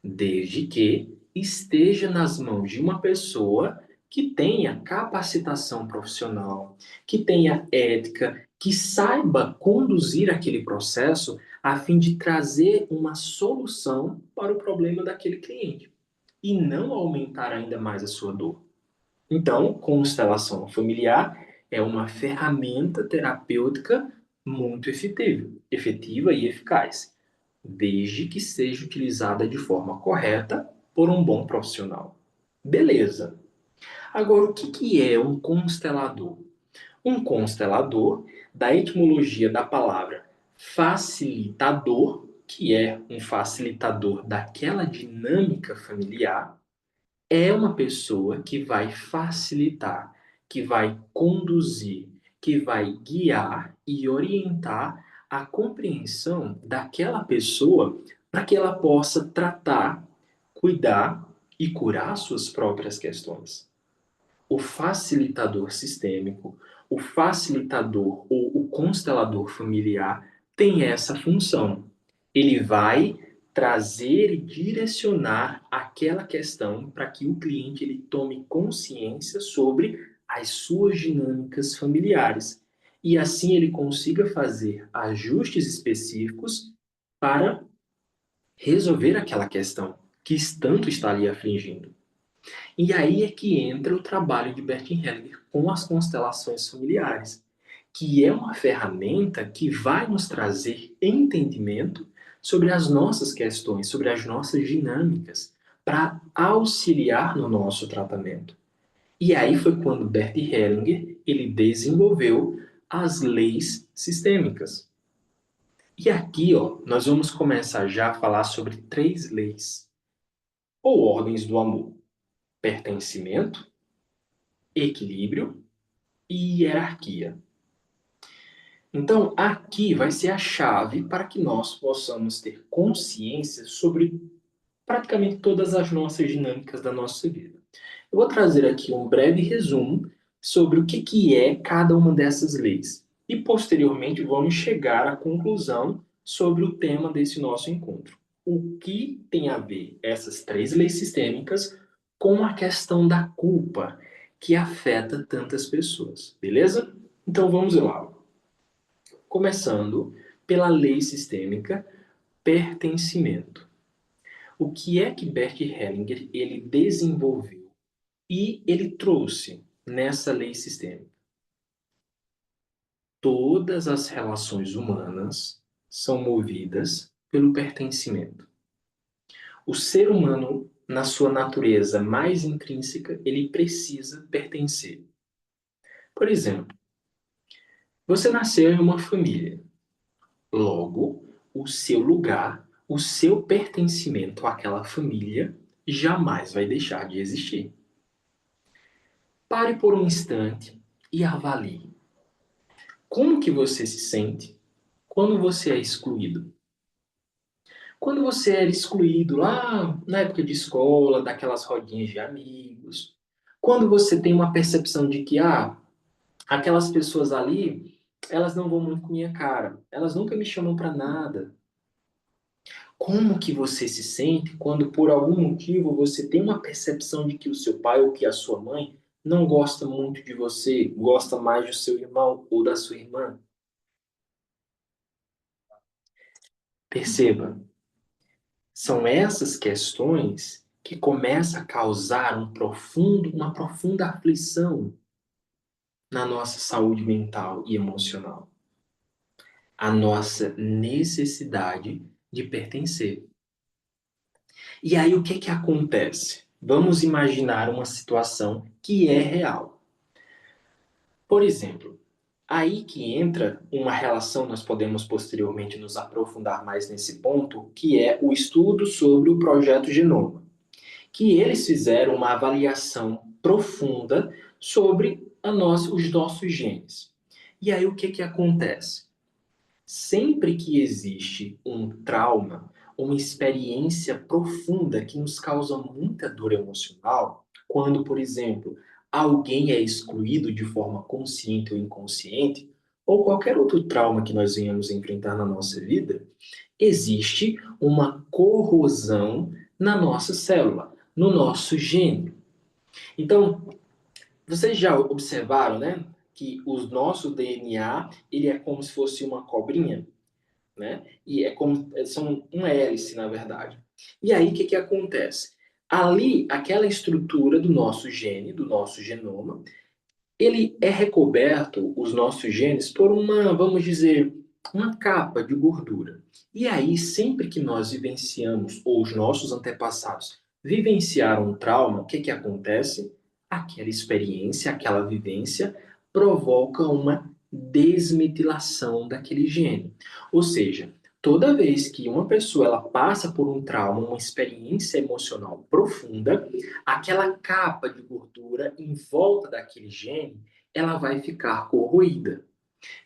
desde que esteja nas mãos de uma pessoa que tenha capacitação profissional, que tenha ética, que saiba conduzir aquele processo a fim de trazer uma solução para o problema daquele cliente e não aumentar ainda mais a sua dor. Então, constelação familiar é uma ferramenta terapêutica muito efetiva e eficaz desde que seja utilizada de forma correta por um bom profissional. Beleza. Agora, o que é um constelador? Um constelador, da etimologia da palavra facilitador, que é um facilitador daquela dinâmica familiar, é uma pessoa que vai facilitar, que vai conduzir, que vai guiar e orientar a compreensão daquela pessoa para que ela possa tratar, cuidar e curar suas próprias questões. O facilitador sistêmico, o facilitador ou o constelador familiar tem essa função. Ele vai trazer e direcionar aquela questão para que o cliente ele tome consciência sobre as suas dinâmicas familiares e assim ele consiga fazer ajustes específicos para resolver aquela questão que tanto está ali afligindo. E aí é que entra o trabalho de Bert Hellinger com as constelações familiares, que é uma ferramenta que vai nos trazer entendimento sobre as nossas questões, sobre as nossas dinâmicas, para auxiliar no nosso tratamento. E aí foi quando Bert Hellinger ele desenvolveu as leis sistêmicas. E aqui, ó, nós vamos começar já a falar sobre três leis, ou ordens do amor: pertencimento, equilíbrio e hierarquia. Então, aqui vai ser a chave para que nós possamos ter consciência sobre praticamente todas as nossas dinâmicas da nossa vida. Eu vou trazer aqui um breve resumo sobre o que é cada uma dessas leis e, posteriormente, vamos chegar à conclusão sobre o tema desse nosso encontro. O que tem a ver essas três leis sistêmicas com a questão da culpa que afeta tantas pessoas, beleza? Então vamos lá. Começando pela lei sistêmica pertencimento. O que é que Bert Hellinger ele desenvolveu e ele trouxe nessa lei sistêmica? Todas as relações humanas são movidas pelo pertencimento. O ser humano, na sua natureza mais intrínseca, ele precisa pertencer. Por exemplo, Você nasceu em uma família. Logo, o seu lugar, o seu pertencimento àquela família jamais vai deixar de existir. Pare por um instante e avalie. Como que você se sente quando você é excluído? Quando você era excluído lá na época de escola, daquelas rodinhas de amigos, quando você tem uma percepção de que, aquelas pessoas ali, elas não vão muito com minha cara, elas nunca me chamam para nada. Como que você se sente quando por algum motivo você tem uma percepção de que o seu pai ou que a sua mãe não gosta muito de você, gosta mais do seu irmão ou da sua irmã? Perceba, são essas questões que começam a causar uma profunda aflição na nossa saúde mental e emocional. A nossa necessidade de pertencer. E aí o que que acontece? Vamos imaginar uma situação que é real. Por exemplo, aí que entra uma relação, nós podemos posteriormente nos aprofundar mais nesse ponto, que é o estudo sobre o projeto Genoma, que eles fizeram uma avaliação profunda sobre os nossos genes. E aí o que que acontece? Sempre que existe um trauma, uma experiência profunda que nos causa muita dor emocional, quando, por exemplo, alguém é excluído de forma consciente ou inconsciente, ou qualquer outro trauma que nós venhamos enfrentar na nossa vida, existe uma corrosão na nossa célula, no nosso gene. Então, vocês já observaram, né, que o nosso DNA, ele é como se fosse uma cobrinha? Né? E são uma hélice, na verdade. E aí, o que que acontece? Ali, aquela estrutura do nosso gene, do nosso genoma, ele é recoberto, os nossos genes, por uma, vamos dizer, uma capa de gordura. E aí, sempre que nós vivenciamos, ou os nossos antepassados vivenciaram um trauma, o que que acontece? Aquela experiência, aquela vivência, provoca uma desmetilação daquele gene. Ou seja, toda vez que uma pessoa ela passa por um trauma, uma experiência emocional profunda, aquela capa de gordura em volta daquele gene, ela vai ficar corroída.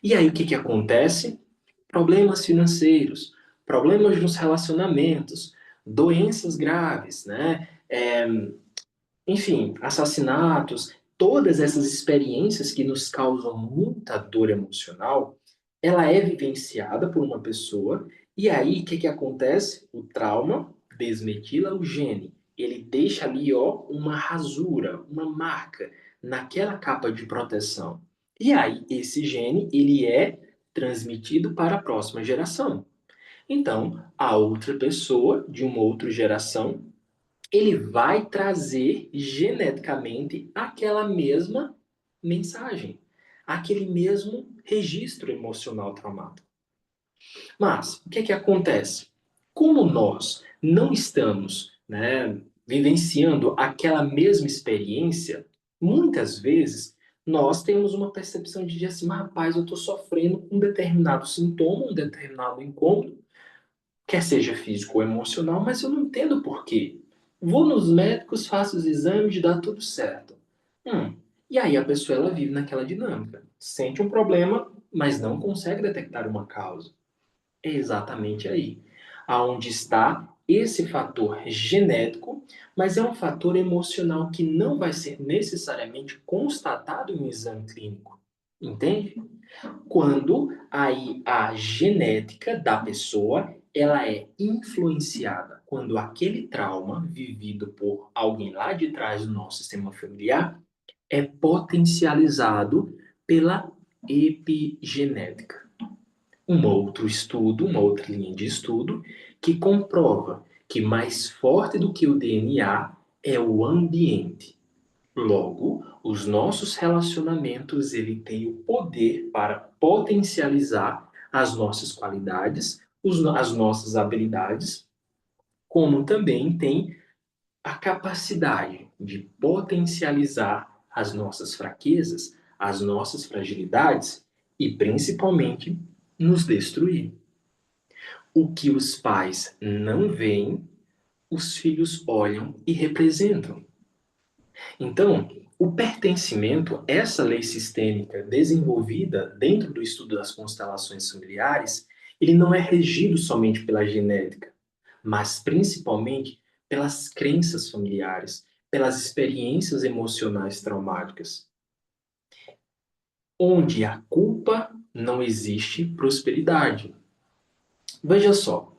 E aí o que que acontece? Problemas financeiros, problemas nos relacionamentos, doenças graves, né? Enfim, assassinatos, todas essas experiências que nos causam muita dor emocional, ela é vivenciada por uma pessoa, e aí o que que acontece? O trauma desmetila o gene. Ele deixa ali, ó, uma rasura, uma marca naquela capa de proteção. E aí esse gene, ele é transmitido para a próxima geração. Então, a outra pessoa de uma outra geração ele vai trazer geneticamente aquela mesma mensagem, aquele mesmo registro emocional traumático. Mas o que é que acontece? Como nós não estamos, né, vivenciando aquela mesma experiência, muitas vezes nós temos uma percepção de dizer assim, rapaz, eu estou sofrendo com um determinado sintoma, um determinado incômodo, quer seja físico ou emocional, mas eu não entendo por quê. Vou nos médicos, faço os exames, dá tudo certo. E aí a pessoa ela vive naquela dinâmica. Sente um problema, mas não consegue detectar uma causa. É exatamente aí. Aonde está esse fator genético, mas é um fator emocional que não vai ser necessariamente constatado em um exame clínico. Entende? Quando aí a genética da pessoa ela é influenciada quando aquele trauma vivido por alguém lá de trás do nosso sistema familiar é potencializado pela epigenética. Um outro estudo, uma outra linha de estudo que comprova que mais forte do que o DNA é o ambiente. Logo, os nossos relacionamentos ele tem o poder para potencializar as nossas qualidades, as nossas habilidades, como também tem a capacidade de potencializar as nossas fraquezas, as nossas fragilidades e, principalmente, nos destruir. O que os pais não veem, os filhos olham e representam. Então, o pertencimento, essa lei sistêmica desenvolvida dentro do estudo das constelações familiares, ele não é regido somente pela genética, mas principalmente pelas crenças familiares, pelas experiências emocionais traumáticas. Onde há culpa, não existe prosperidade. Veja só,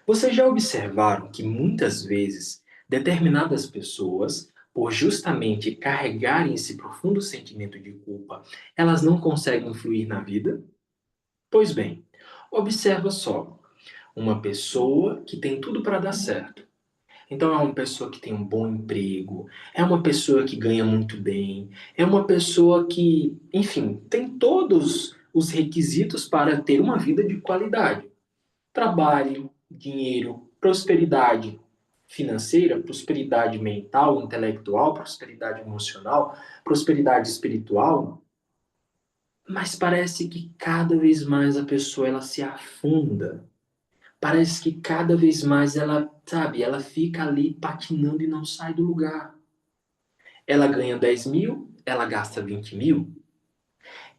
vocês já observaram que muitas vezes determinadas pessoas, por justamente carregarem esse profundo sentimento de culpa, elas não conseguem fluir na vida? Pois bem, observa só, uma pessoa que tem tudo para dar certo. Então é uma pessoa que tem um bom emprego, é uma pessoa que ganha muito bem, é uma pessoa que, enfim, tem todos os requisitos para ter uma vida de qualidade. Trabalho, dinheiro, prosperidade financeira, prosperidade mental, intelectual, prosperidade emocional, prosperidade espiritual, mas parece que cada vez mais a pessoa ela se afunda. Parece que cada vez mais ela, sabe, ela fica ali patinando e não sai do lugar. Ela ganha 10 mil, ela gasta 20 mil.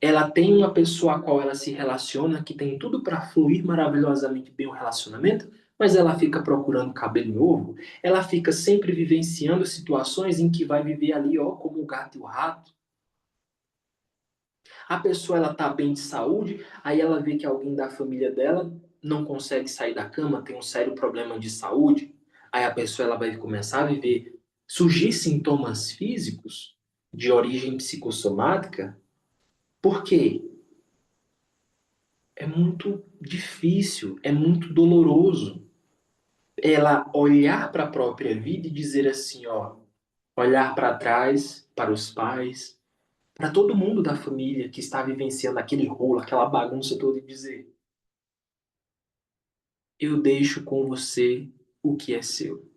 Ela tem uma pessoa a qual ela se relaciona que tem tudo para fluir maravilhosamente bem o relacionamento, mas ela fica procurando cabelo em ovo. Ela fica sempre vivenciando situações em que vai viver ali, ó, como o gato e o rato. A pessoa ela tá bem de saúde, aí ela vê que alguém da família dela não consegue sair da cama, tem um sério problema de saúde. Aí a pessoa ela vai começar a viver, surgir sintomas físicos de origem psicossomática. Por quê? É muito difícil, é muito doloroso ela olhar para a própria vida e dizer assim, ó, olhar para trás, para os pais, para todo mundo da família que está vivenciando aquele rolo, aquela bagunça toda e dizer: eu deixo com você o que é seu.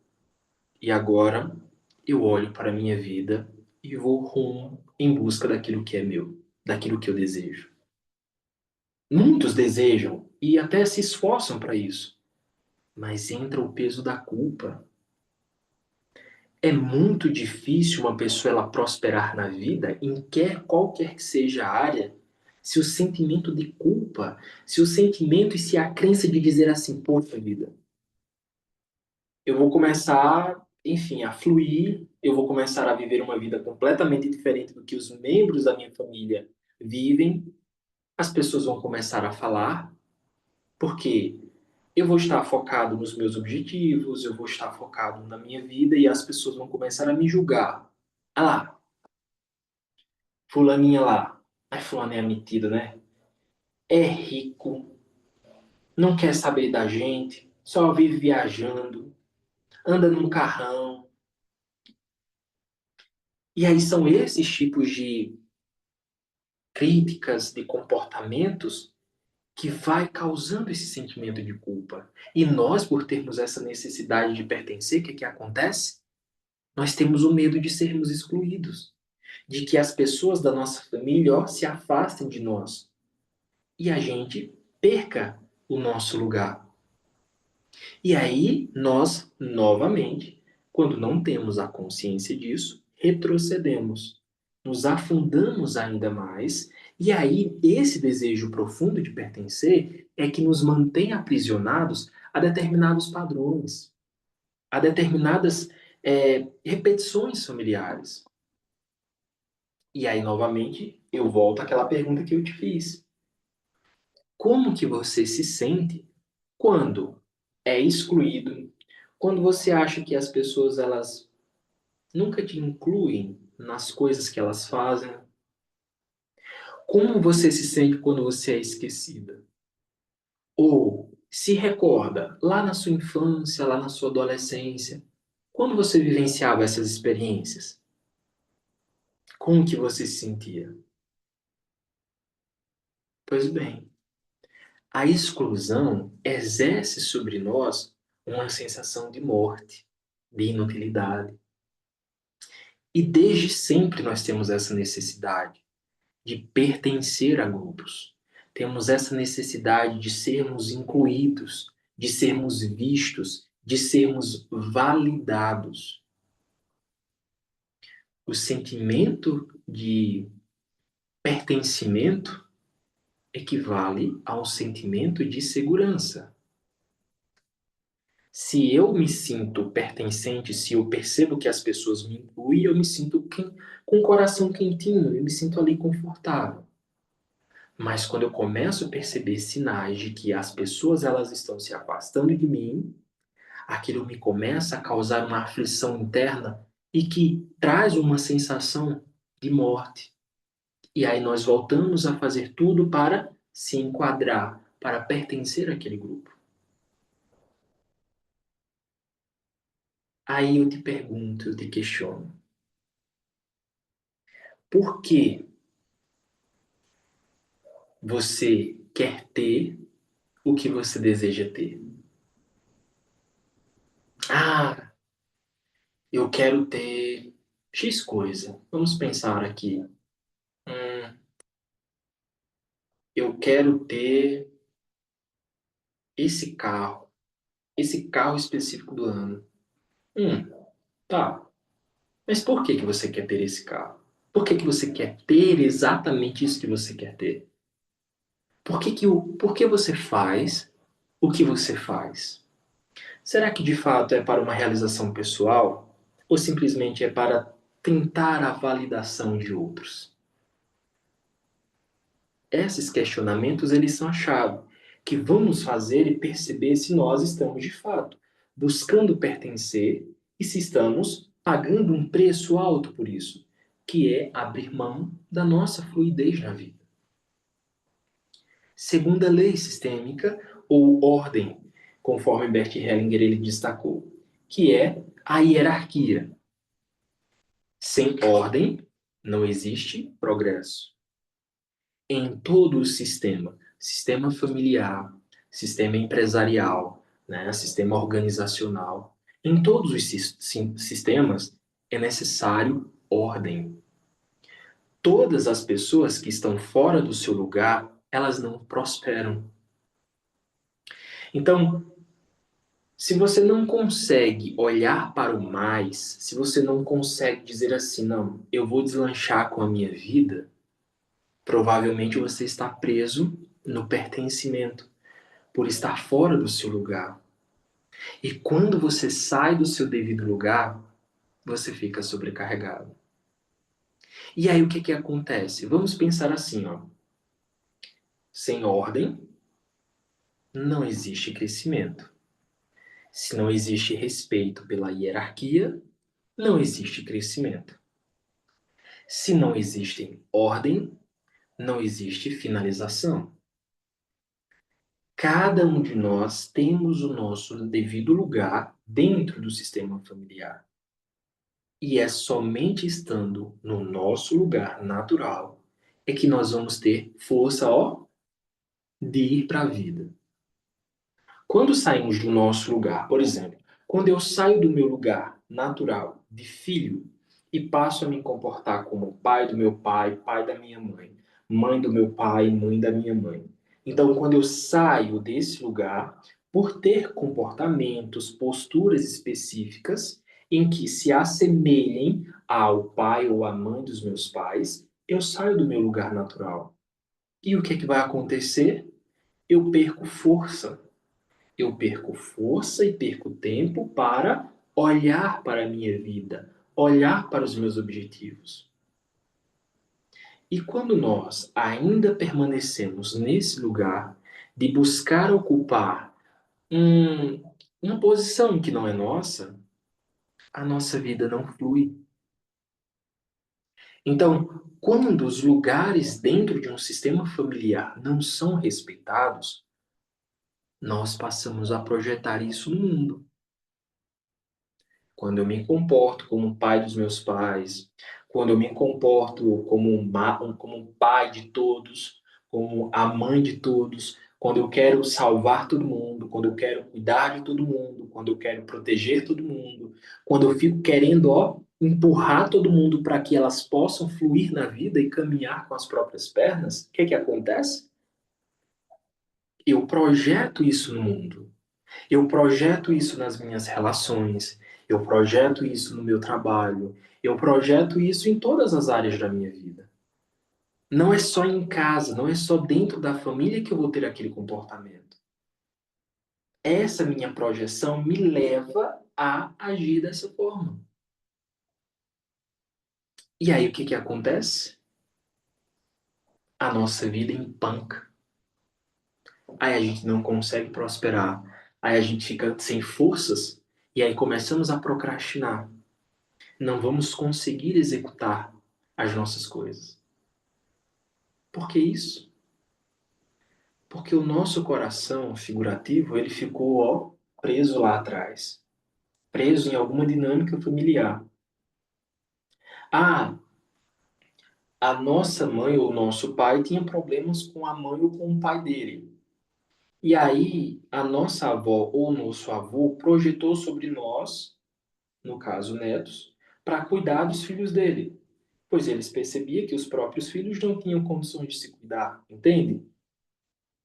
E agora eu olho para a minha vida e vou rumo em busca daquilo que é meu, daquilo que eu desejo. Muitos desejam e até se esforçam para isso, mas entra o peso da culpa. É muito difícil uma pessoa ela prosperar na vida em qualquer que seja a área, se o sentimento de culpa, se o sentimento e se a crença de dizer assim, poxa vida, eu vou começar, enfim, a fluir, eu vou começar a viver uma vida completamente diferente do que os membros da minha família vivem, as pessoas vão começar a falar, porque eu vou estar focado nos meus objetivos, eu vou estar focado na minha vida e as pessoas vão começar a me julgar. Ah lá, fulaninha lá. Ai, fulano é metida, né? É rico, não quer saber da gente, só vive viajando, anda num carrão. E aí são esses tipos de críticas, de comportamentos que vai causando esse sentimento de culpa. E nós, por termos essa necessidade de pertencer, o que que acontece? Nós temos o medo de sermos excluídos, de que as pessoas da nossa família, ó, se afastem de nós e a gente perca o nosso lugar. E aí nós, novamente, quando não temos a consciência disso, retrocedemos, nos afundamos ainda mais, e aí esse desejo profundo de pertencer é que nos mantém aprisionados a determinados padrões, a determinadas repetições familiares. E aí, novamente, eu volto àquela pergunta que eu te fiz. Como que você se sente quando é excluído, quando você acha que as pessoas elas nunca te incluem nas coisas que elas fazem? Como você se sente quando você é esquecida? Ou se recorda lá na sua infância, lá na sua adolescência, quando você vivenciava essas experiências? Como que você se sentia? Pois bem, a exclusão exerce sobre nós uma sensação de morte, de inutilidade. E desde sempre nós temos essa necessidade de pertencer a grupos. Temos essa necessidade de sermos incluídos, de sermos vistos, de sermos validados. O sentimento de pertencimento equivale ao sentimento de segurança. Se eu me sinto pertencente, se eu percebo que as pessoas me incluem, eu me sinto com o coração quentinho, eu me sinto ali confortável. Mas quando eu começo a perceber sinais de que as pessoas elas estão se afastando de mim, aquilo me começa a causar uma aflição interna e que traz uma sensação de morte. E aí nós voltamos a fazer tudo para se enquadrar, para pertencer àquele grupo. Aí eu te pergunto, eu te questiono, por que você quer ter o que você deseja ter? Ah, eu quero ter X coisa. Vamos pensar aqui. Eu quero ter esse carro. Esse carro específico do ano. Hum, tá. Mas por que que você quer ter esse carro? Por que que você quer ter exatamente isso que você quer ter? Por que você faz o que você faz? Será que de fato é para uma realização pessoal? Ou simplesmente é para tentar a validação de outros? Esses questionamentos, eles são a chave que vão nos fazer e perceber se nós estamos de fato buscando pertencer e se estamos pagando um preço alto por isso, que é abrir mão da nossa fluidez na vida. Segunda lei sistêmica ou ordem, conforme Bert Hellinger ele destacou, que é a hierarquia. Sem ordem não existe progresso. Em todo o sistema, sistema familiar, sistema empresarial, né, sistema organizacional, em todos os sistemas é necessário ordem. Todas as pessoas que estão fora do seu lugar, elas não prosperam. Então, se você não consegue olhar para o mais, se você não consegue dizer assim, não, eu vou deslanchar com a minha vida, provavelmente você está preso no pertencimento, por estar fora do seu lugar. E quando você sai do seu devido lugar, você fica sobrecarregado. E aí o que que acontece? Vamos pensar assim, ó. Sem ordem, não existe crescimento. Se não existe respeito pela hierarquia, não existe crescimento. Se não existe ordem, não existe finalização. Cada um de nós temos o nosso devido lugar dentro do sistema familiar. E é somente estando no nosso lugar natural é que nós vamos ter força, ó, de ir para a vida. Quando saímos do nosso lugar, por exemplo, quando eu saio do meu lugar natural de filho e passo a me comportar como pai do meu pai, pai da minha mãe do meu pai, mãe da minha mãe. Então, quando eu saio desse lugar, por ter comportamentos, posturas específicas em que se assemelhem ao pai ou à mãe dos meus pais, eu saio do meu lugar natural. E o que é que vai acontecer? Eu perco força. Eu perco força e perco tempo para olhar para a minha vida, olhar para os meus objetivos. E quando nós ainda permanecemos nesse lugar de buscar ocupar uma posição que não é nossa, a nossa vida não flui. Então, quando os lugares dentro de um sistema familiar não são respeitados, nós passamos a projetar isso no mundo. Quando eu me comporto como um pai dos meus pais, quando eu me comporto como um pai de todos, como a mãe de todos, quando eu quero salvar todo mundo, quando eu quero cuidar de todo mundo, quando eu quero proteger todo mundo, quando eu fico querendo, ó, empurrar todo mundo para que elas possam fluir na vida e caminhar com as próprias pernas, o que que acontece? Eu projeto isso no mundo. Eu projeto isso nas minhas relações. Eu projeto isso no meu trabalho. Eu projeto isso em todas as áreas da minha vida. Não é só em casa, não é só dentro da família que eu vou ter aquele comportamento. Essa minha projeção me leva a agir dessa forma. E aí o que que acontece? A nossa vida empanca. Aí a gente não consegue prosperar. Aí a gente fica sem forças e aí começamos a procrastinar. Não vamos conseguir executar as nossas coisas. Por que isso? Porque o nosso coração figurativo, ele ficou, ó, preso lá atrás. Preso em alguma dinâmica familiar. Ah, a nossa mãe ou o nosso pai tinha problemas com a mãe ou com o pai dele. E aí, a nossa avó ou o nosso avô projetou sobre nós, no caso netos, para cuidar dos filhos dele, pois eles percebiam que os próprios filhos não tinham condições de se cuidar, entende?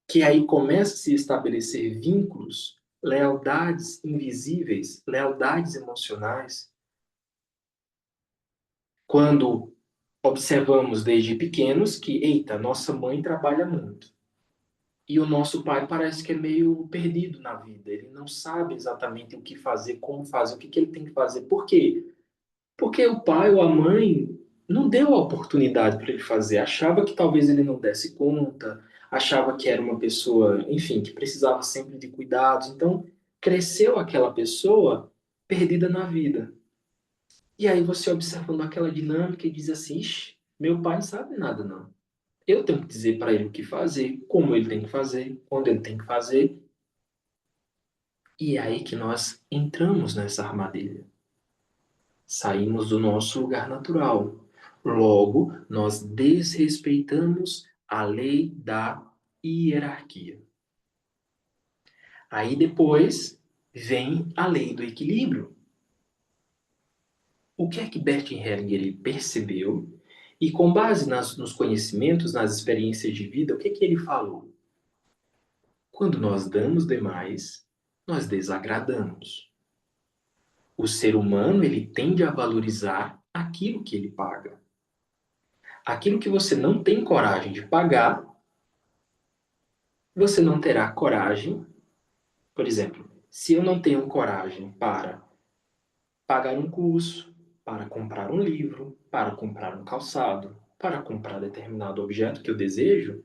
Que aí começa a se estabelecer vínculos, lealdades invisíveis, lealdades emocionais, quando observamos desde pequenos que, eita, nossa mãe trabalha muito. E o nosso pai parece que é meio perdido na vida. Ele não sabe exatamente o que fazer, como fazer, o que que ele tem que fazer. Por quê? Porque o pai ou a mãe não deu a oportunidade para ele fazer. Achava que talvez ele não desse conta, achava que era uma pessoa, enfim, que precisava sempre de cuidados. Então, cresceu aquela pessoa perdida na vida. E aí você observando aquela dinâmica e diz assim: ixi, meu pai não sabe nada, não. Eu tenho que dizer para ele o que fazer, como ele tem que fazer, quando ele tem que fazer. E é aí que nós entramos nessa armadilha. Saímos do nosso lugar natural. Logo, nós desrespeitamos a lei da hierarquia. Aí depois vem a lei do equilíbrio. O que é que Bert Hellinger ele percebeu e com base nos conhecimentos, nas experiências de vida, o que é que ele falou? Quando nós damos demais, nós desagradamos. O ser humano ele tende a valorizar aquilo que ele paga. Aquilo que você não tem coragem de pagar, você não terá coragem. Por exemplo, se eu não tenho coragem para pagar um curso, para comprar um livro, para comprar um calçado, para comprar determinado objeto que eu desejo,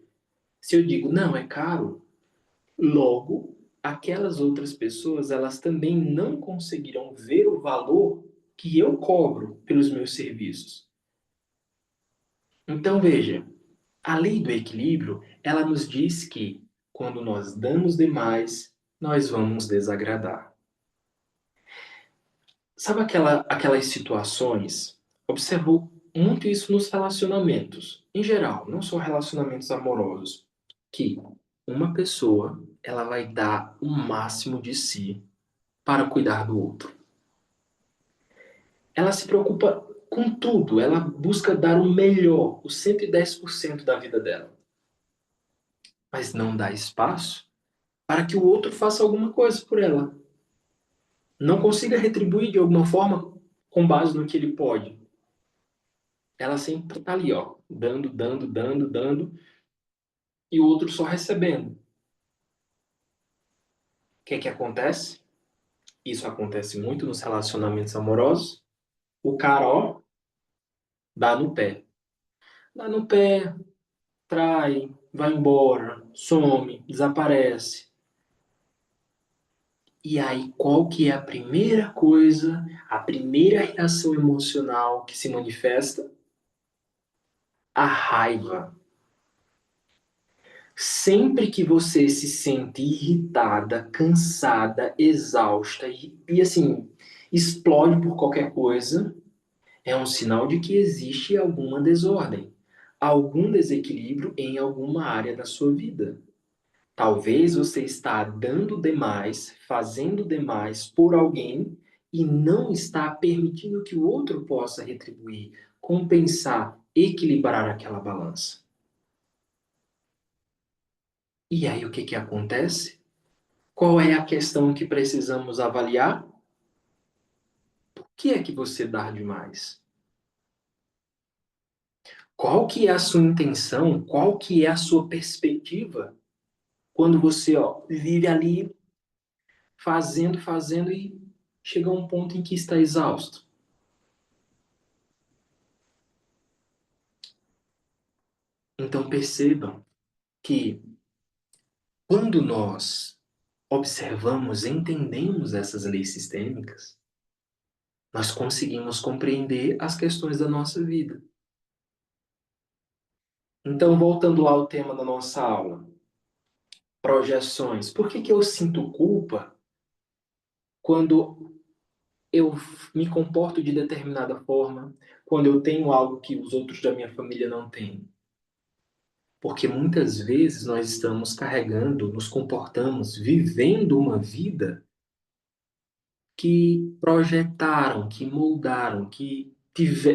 se eu digo não, é caro, logo aquelas outras pessoas elas também não conseguirão ver o valor que eu cobro pelos meus serviços. Então veja, a lei do equilíbrio, ela nos diz que quando nós damos demais, nós vamos desagradar. Sabe aquelas situações? Observou muito isso nos relacionamentos, em geral, não só relacionamentos amorosos, que uma pessoa, ela vai dar o máximo de si para cuidar do outro. Ela se preocupa com tudo, ela busca dar o melhor, o 110% da vida dela, mas não dá espaço para que o outro faça alguma coisa por ela. Não consiga retribuir de alguma forma com base no que ele pode. Ela sempre está ali, ó, dando, dando, dando, dando, e o outro só recebendo. O que é que acontece? Isso acontece muito nos relacionamentos amorosos. O cara, ó, dá no pé. Dá no pé, trai, vai embora, some, desaparece. E aí, qual que é a primeira coisa, a primeira reação emocional que se manifesta? A raiva. Sempre que você se sente irritada, cansada, exausta e assim, explode por qualquer coisa, é um sinal de que existe alguma desordem, algum desequilíbrio em alguma área da sua vida. Talvez você está dando demais, fazendo demais por alguém e não está permitindo que o outro possa retribuir, compensar, equilibrar aquela balança. E aí o que que acontece? Qual é a questão que precisamos avaliar? O que é que você dá demais? Qual que é a sua intenção? Qual que é a sua perspectiva quando você, vive ali fazendo, fazendo e chega a um ponto em que está exausto? Então percebam que quando nós observamos, entendemos essas leis sistêmicas, nós conseguimos compreender as questões da nossa vida. Então, voltando lá ao tema da nossa aula, projeções. Por que que eu sinto culpa quando eu me comporto de determinada forma, quando eu tenho algo que os outros da minha família não têm? Porque muitas vezes nós estamos carregando, nos comportamos, vivendo uma vida que projetaram, que moldaram, que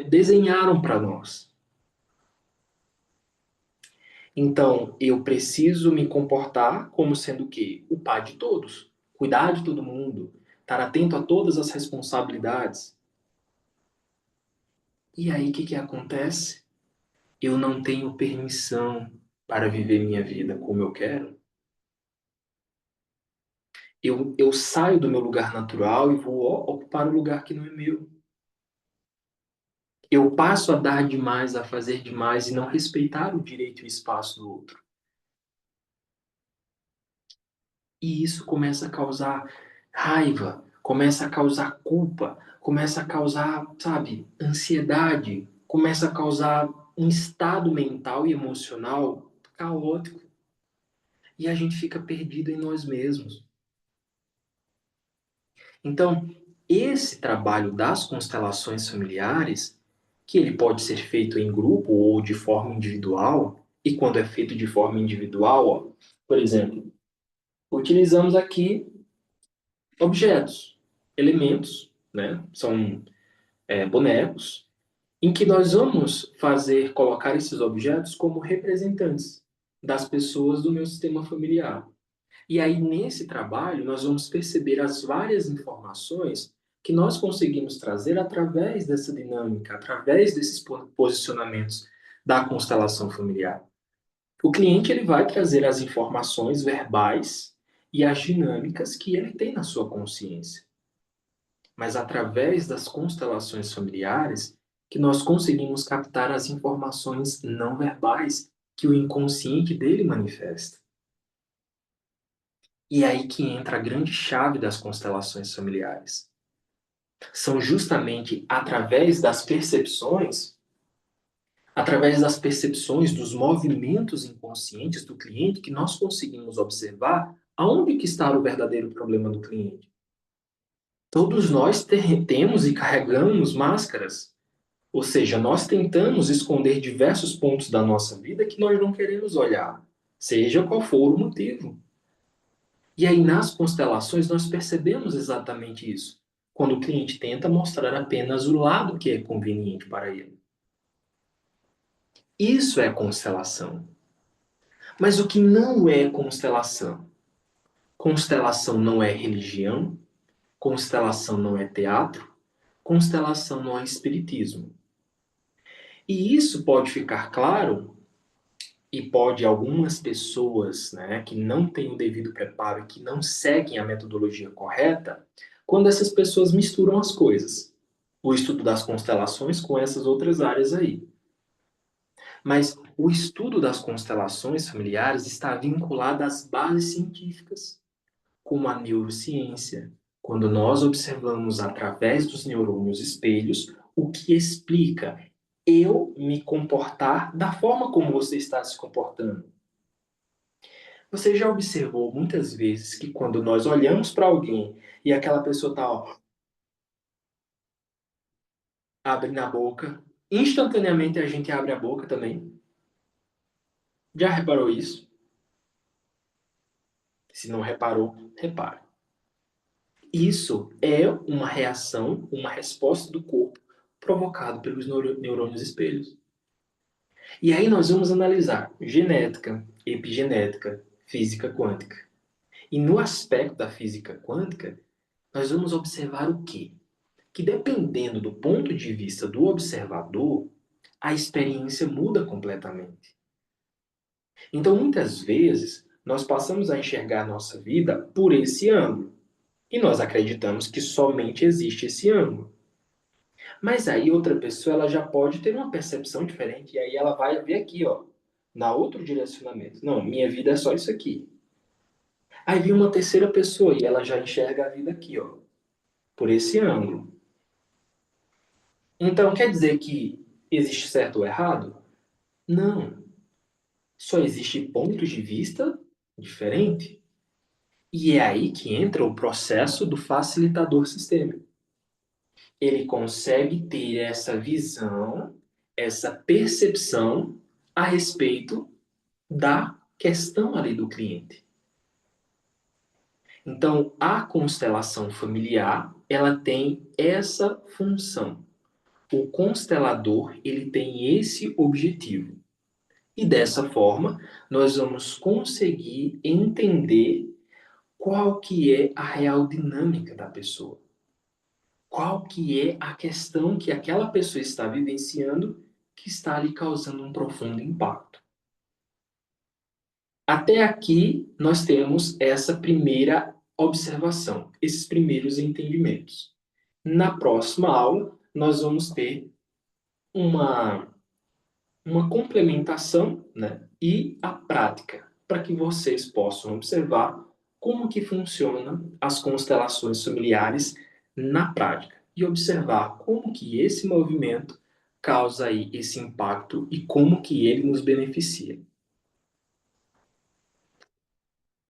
desenharam para nós. Então, eu preciso me comportar como sendo o quê? O pai de todos. Cuidar de todo mundo. Estar atento a todas as responsabilidades. E aí, o que que acontece? Eu não tenho permissão para viver minha vida como eu quero. Eu saio do meu lugar natural e vou ocupar um lugar que não é meu. Eu passo a dar demais, a fazer demais e não respeitar o direito e o espaço do outro. E isso começa a causar raiva, começa a causar culpa, começa a causar, sabe, ansiedade, começa a causar um estado mental e emocional caótico. E a gente fica perdido em nós mesmos. Então, esse trabalho das constelações familiares, que ele pode ser feito em grupo ou de forma individual, e quando é feito de forma individual, por exemplo, utilizamos aqui objetos, elementos, né? São bonecos, em que nós vamos colocar esses objetos como representantes das pessoas do meu sistema familiar. E aí, nesse trabalho, nós vamos perceber as várias informações que nós conseguimos trazer através dessa dinâmica, através desses posicionamentos da constelação familiar. O cliente ele vai trazer as informações verbais e as dinâmicas que ele tem na sua consciência. Mas através das constelações familiares que nós conseguimos captar as informações não verbais que o inconsciente dele manifesta. E aí que entra a grande chave das constelações familiares. São justamente através das percepções dos movimentos inconscientes do cliente que nós conseguimos observar aonde que está o verdadeiro problema do cliente. Todos nós temos e carregamos máscaras, ou seja, nós tentamos esconder diversos pontos da nossa vida que nós não queremos olhar, seja qual for o motivo. E aí, nas constelações, nós percebemos exatamente isso. Quando o cliente tenta mostrar apenas o lado que é conveniente para ele. Isso é constelação. Mas o que não é constelação? Constelação não é religião, constelação não é teatro, constelação não é espiritismo. E isso pode ficar claro, e pode algumas pessoas, né, que não têm o devido preparo e que não seguem a metodologia correta, quando essas pessoas misturam as coisas. O estudo das constelações com essas outras áreas aí. Mas o estudo das constelações familiares está vinculado às bases científicas, como a neurociência, quando nós observamos através dos neurônios espelhos o que explica eu me comportar da forma como você está se comportando. Você já observou muitas vezes que quando nós olhamos para alguém e aquela pessoa está abrindo a boca, instantaneamente a gente abre a boca também? Já reparou isso? Se não reparou, repare. Isso é uma reação, uma resposta do corpo provocado pelos neurônios espelhos. E aí nós vamos analisar genética, epigenética, física quântica. E no aspecto da física quântica, nós vamos observar o quê? Que dependendo do ponto de vista do observador, a experiência muda completamente. Então, muitas vezes, nós passamos a enxergar a nossa vida por esse ângulo. E nós acreditamos que somente existe esse ângulo. Mas aí outra pessoa ela já pode ter uma percepção diferente e aí ela vai ver aqui, ó, na outro direcionamento. Não, minha vida é só isso aqui. Aí vem uma terceira pessoa e ela já enxerga a vida aqui, ó, por esse ângulo. Então quer dizer que existe certo ou errado? Não. Só existe pontos de vista diferentes. E é aí que entra o processo do facilitador sistêmico. Ele consegue ter essa visão, essa percepção a respeito da questão ali do cliente. Então, a constelação familiar, ela tem essa função. O constelador, ele tem esse objetivo. E dessa forma, nós vamos conseguir entender qual que é a real dinâmica da pessoa. Qual que é a questão que aquela pessoa está vivenciando que está lhe causando um profundo impacto. Até aqui, nós temos essa primeira observação, esses primeiros entendimentos. Na próxima aula, nós vamos ter uma, uma complementação, né, e a prática, para que vocês possam observar como que funcionam as constelações familiares na prática e observar como que esse movimento causa aí esse impacto e como que ele nos beneficia.